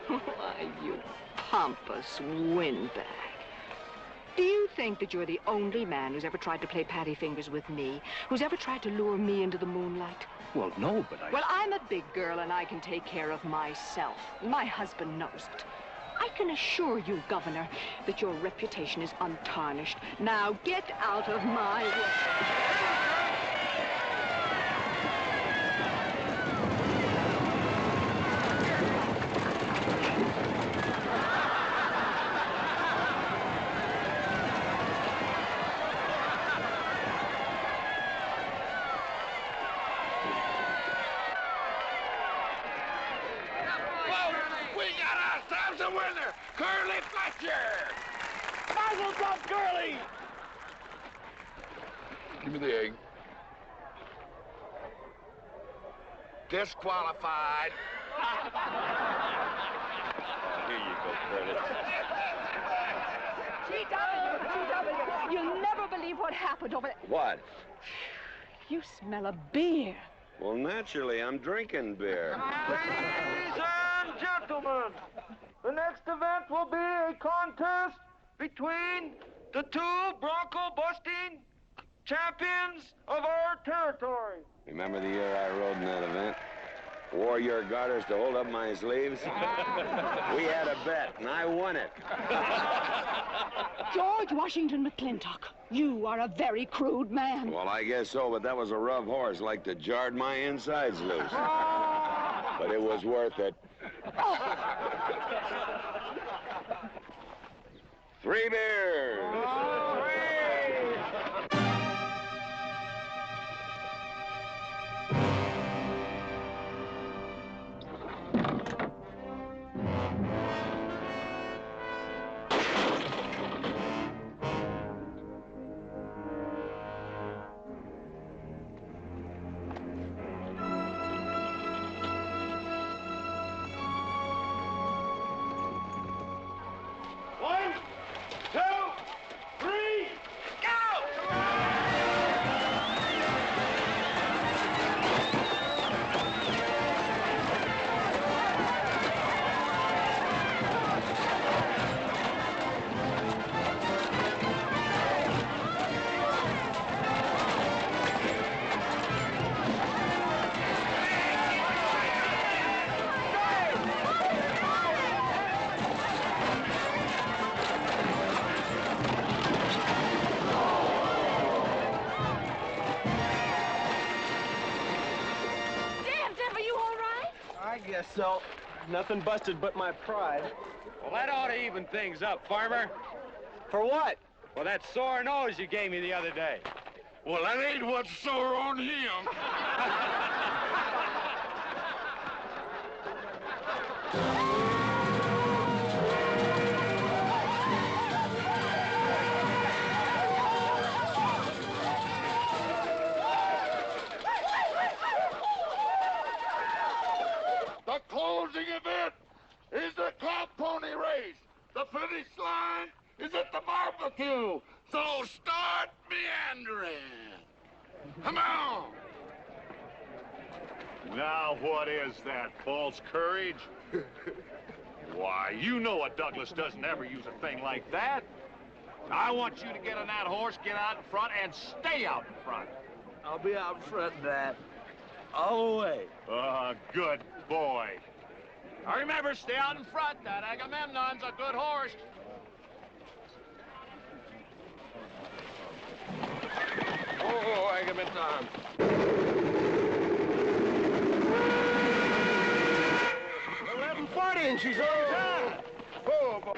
Why, you pompous windbag. Do you think that you're the only man who's ever tried to play patty fingers with me, who's ever tried to lure me into the moonlight? Well, no, but I... Well, I'm a big girl and I can take care of myself. My husband knows it. I can assure you, Governor, that your reputation is untarnished. Now get out of my way. Give me the egg. Disqualified. Here you go, Curly. G.W., you'll never believe what happened over there. What? You smell a beer. Well, naturally, I'm drinking beer. Ladies and gentlemen, the next event will be a contest between the two bronco-busting champions of our territory. Remember the year I rode in that event? Wore your garters to hold up my sleeves? We had a bet, and I won it. George Washington McLintock, you are a very crude man. Well, I guess so, but that was a rough horse, like to jarred my insides loose. But it was worth it. 3 beers. so. Nothing busted but my pride. Well, that ought to even things up, farmer. For what? Well, that sore nose you gave me the other day. Well, that ain't what's sore on him. The closing event is the cow pony race. The finish line is at the barbecue. So start meandering. Come on. Now what is that, false courage? Why, you know a Douglas doesn't ever use a thing like that. I want you to get on that horse, get out in front, and stay out in front. I'll be out front, Dad. All the way. Good boy. Now remember, stay out in front. That Agamemnon's a good horse. Oh, Agamemnon. 11:40 and she's on time. Oh, boy.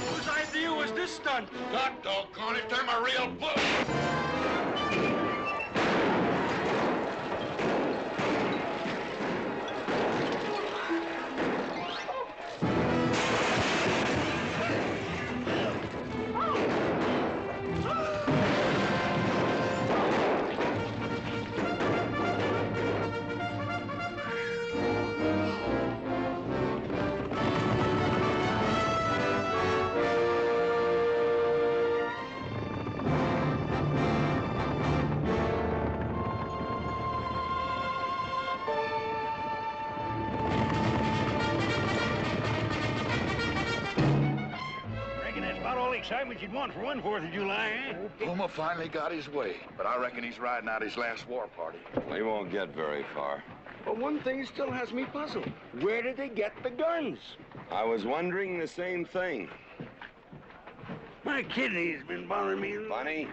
Whose idea was this stunt? God doggone it, they're my real book. Excitement you'd want for one 4th of July, eh? Puma finally got his way, but I reckon he's riding out his last war party. He won't get very far. But one thing still has me puzzled. Where did they get the guns? I was wondering the same thing. My kidney's been bothering me. Bunny?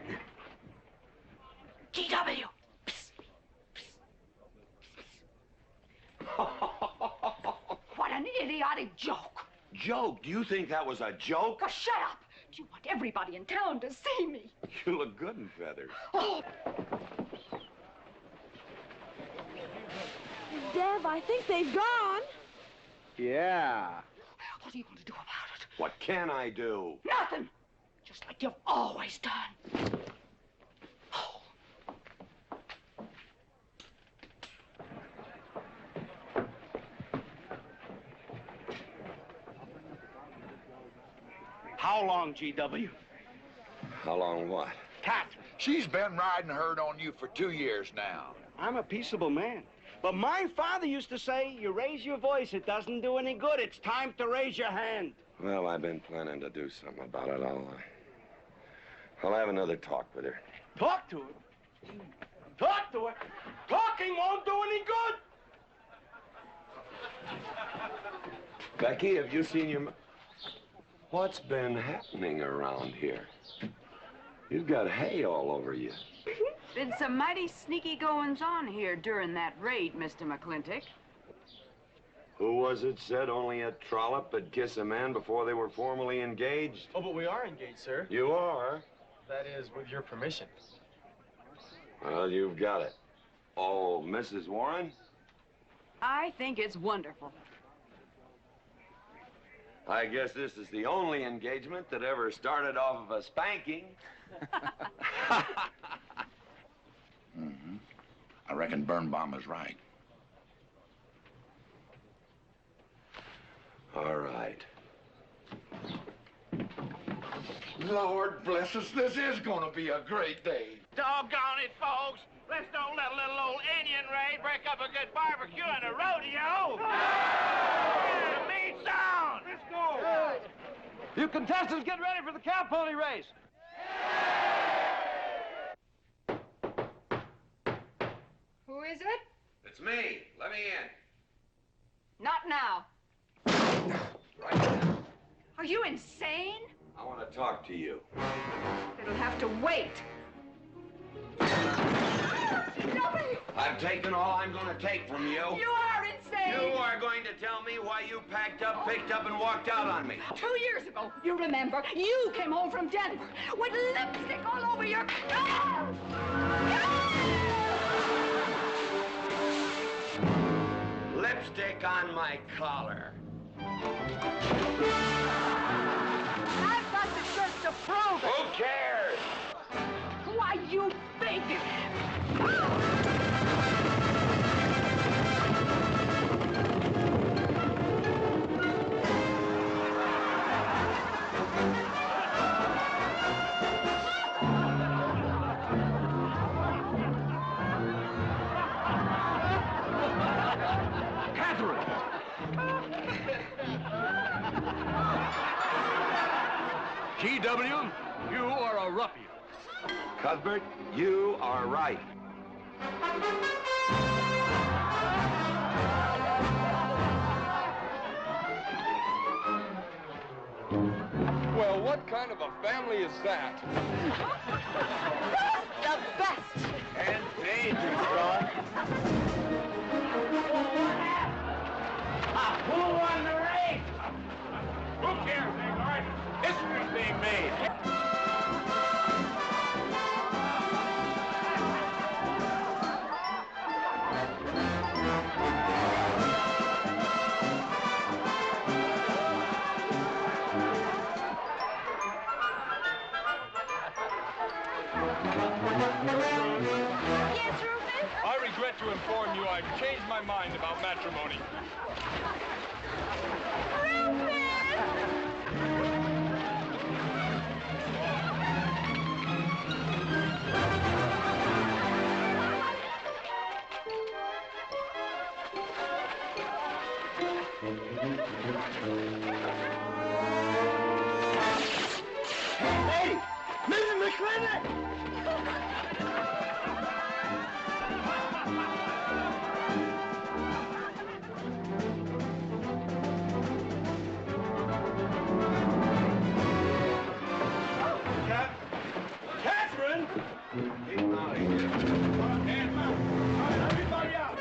GW! What an idiotic joke. Joke? Do you think that was a joke? Oh, shut up! Do you want everybody in town to see me? You look good in feathers. Oh. Dev, I think they've gone. Yeah. What are you going to do about it? What can I do? Nothing! Just like you've always done. How long, GW? How long what? Cat. She's been riding herd on you for 2 years now. I'm a peaceable man. But my father used to say, you raise your voice, it doesn't do any good. It's time to raise your hand. Well, I've been planning to do something about it. I'll have another talk with her. Talk to her? Talk to her? Talking won't do any good. Becky, have you seen your... What's been happening around here? You've got hay all over you. Been some mighty sneaky goings-on here during that raid, Mr. McLintock. Who was it said only a trollop would kiss a man before they were formally engaged? Oh, but we are engaged, sir. You are? That is, with your permission. Well, you've got it. Oh, Mrs. Warren? I think it's wonderful. I guess this is the only engagement that ever started off of a spanking. Mm-hmm. I reckon Birnbaum is right. All right. Lord bless us, this is gonna be a great day. Doggone it, folks. Let's don't let a little old Indian raid break up a good barbecue and a rodeo. The meat sound. Let's go. You contestants get ready for the cow pony race. Who is it? It's me. Let me in. Not now. Right now. Are you insane? I want to talk to you. It'll have to wait. I've taken all I'm going to take from you. You are insane! You are going to tell me why you packed up, picked up, and walked out on me. 2 years ago, you remember, you came home from Denver with lipstick all over your... Lipstick on my collar. I've got the shirt to prove it. Who cares? Why, you big... GW, you are a ruffian. Cuthbert, you are right. Well, what kind of a family is that? The best! And dangerous, Ron. Who won the race? Who cares, Agard? History's being made. Yes, Rufus? I regret to inform you I've changed my mind about matrimony. Hey, Mrs. McLintock! Catherine! Keep him out of here. Everybody out!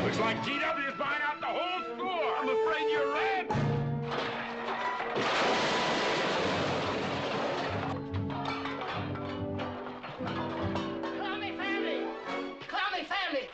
Looks like GW's buying out the whole store. I'm afraid you're right. Call me family! Call me family!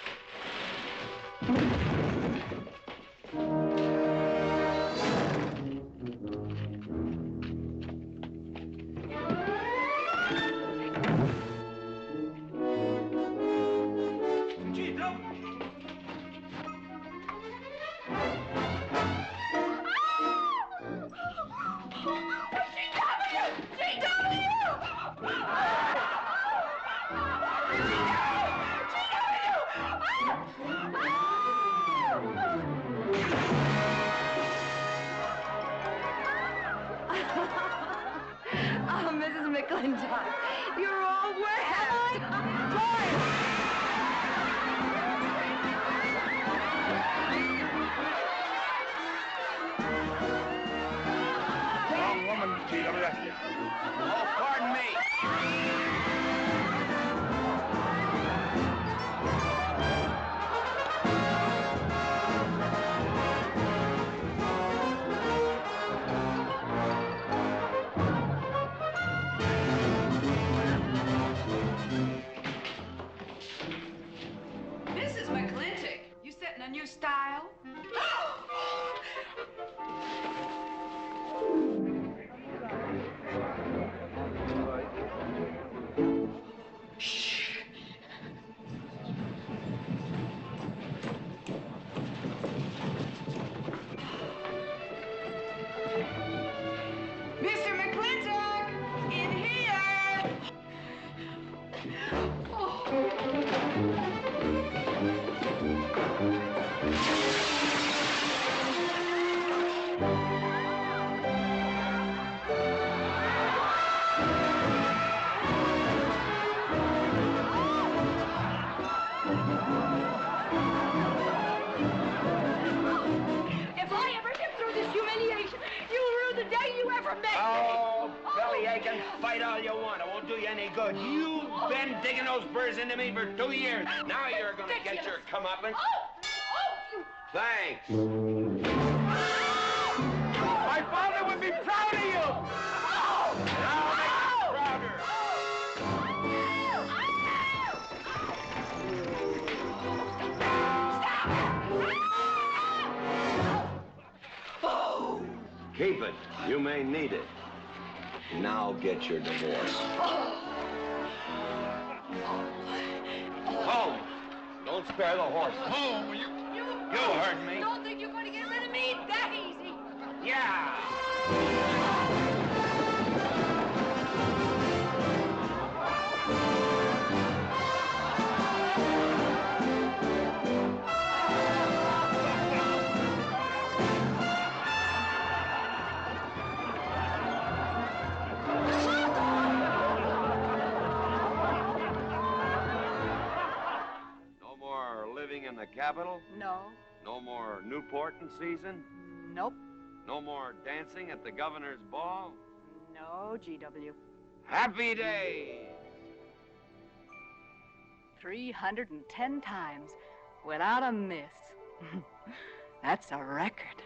Oh, Mrs. McLintock, you're all wet. Wrong woman, G.W. Oh, pardon me. Mrs. McLintock, you setting a new style? Mr. McLintock, in here! If I ever get through this humiliation, you'll rue the day you ever met me. Oh, bellyache, fight all you want. It won't do you any good. You've been digging those burrs into me for 2 years. Now you're gonna get your comeuppance. Thanks. My father would be proud of you! I'll make you prouder. Keep it. You may need it. Now get your divorce. Home. Don't spare the horse. Home, you heard me. Don't think you're going to get rid of me that easy. Yeah. No more living in the capital? No. No more Newport in season? Nope. No more dancing at the governor's ball? No, GW. Happy day! 310 times without a miss. That's a record.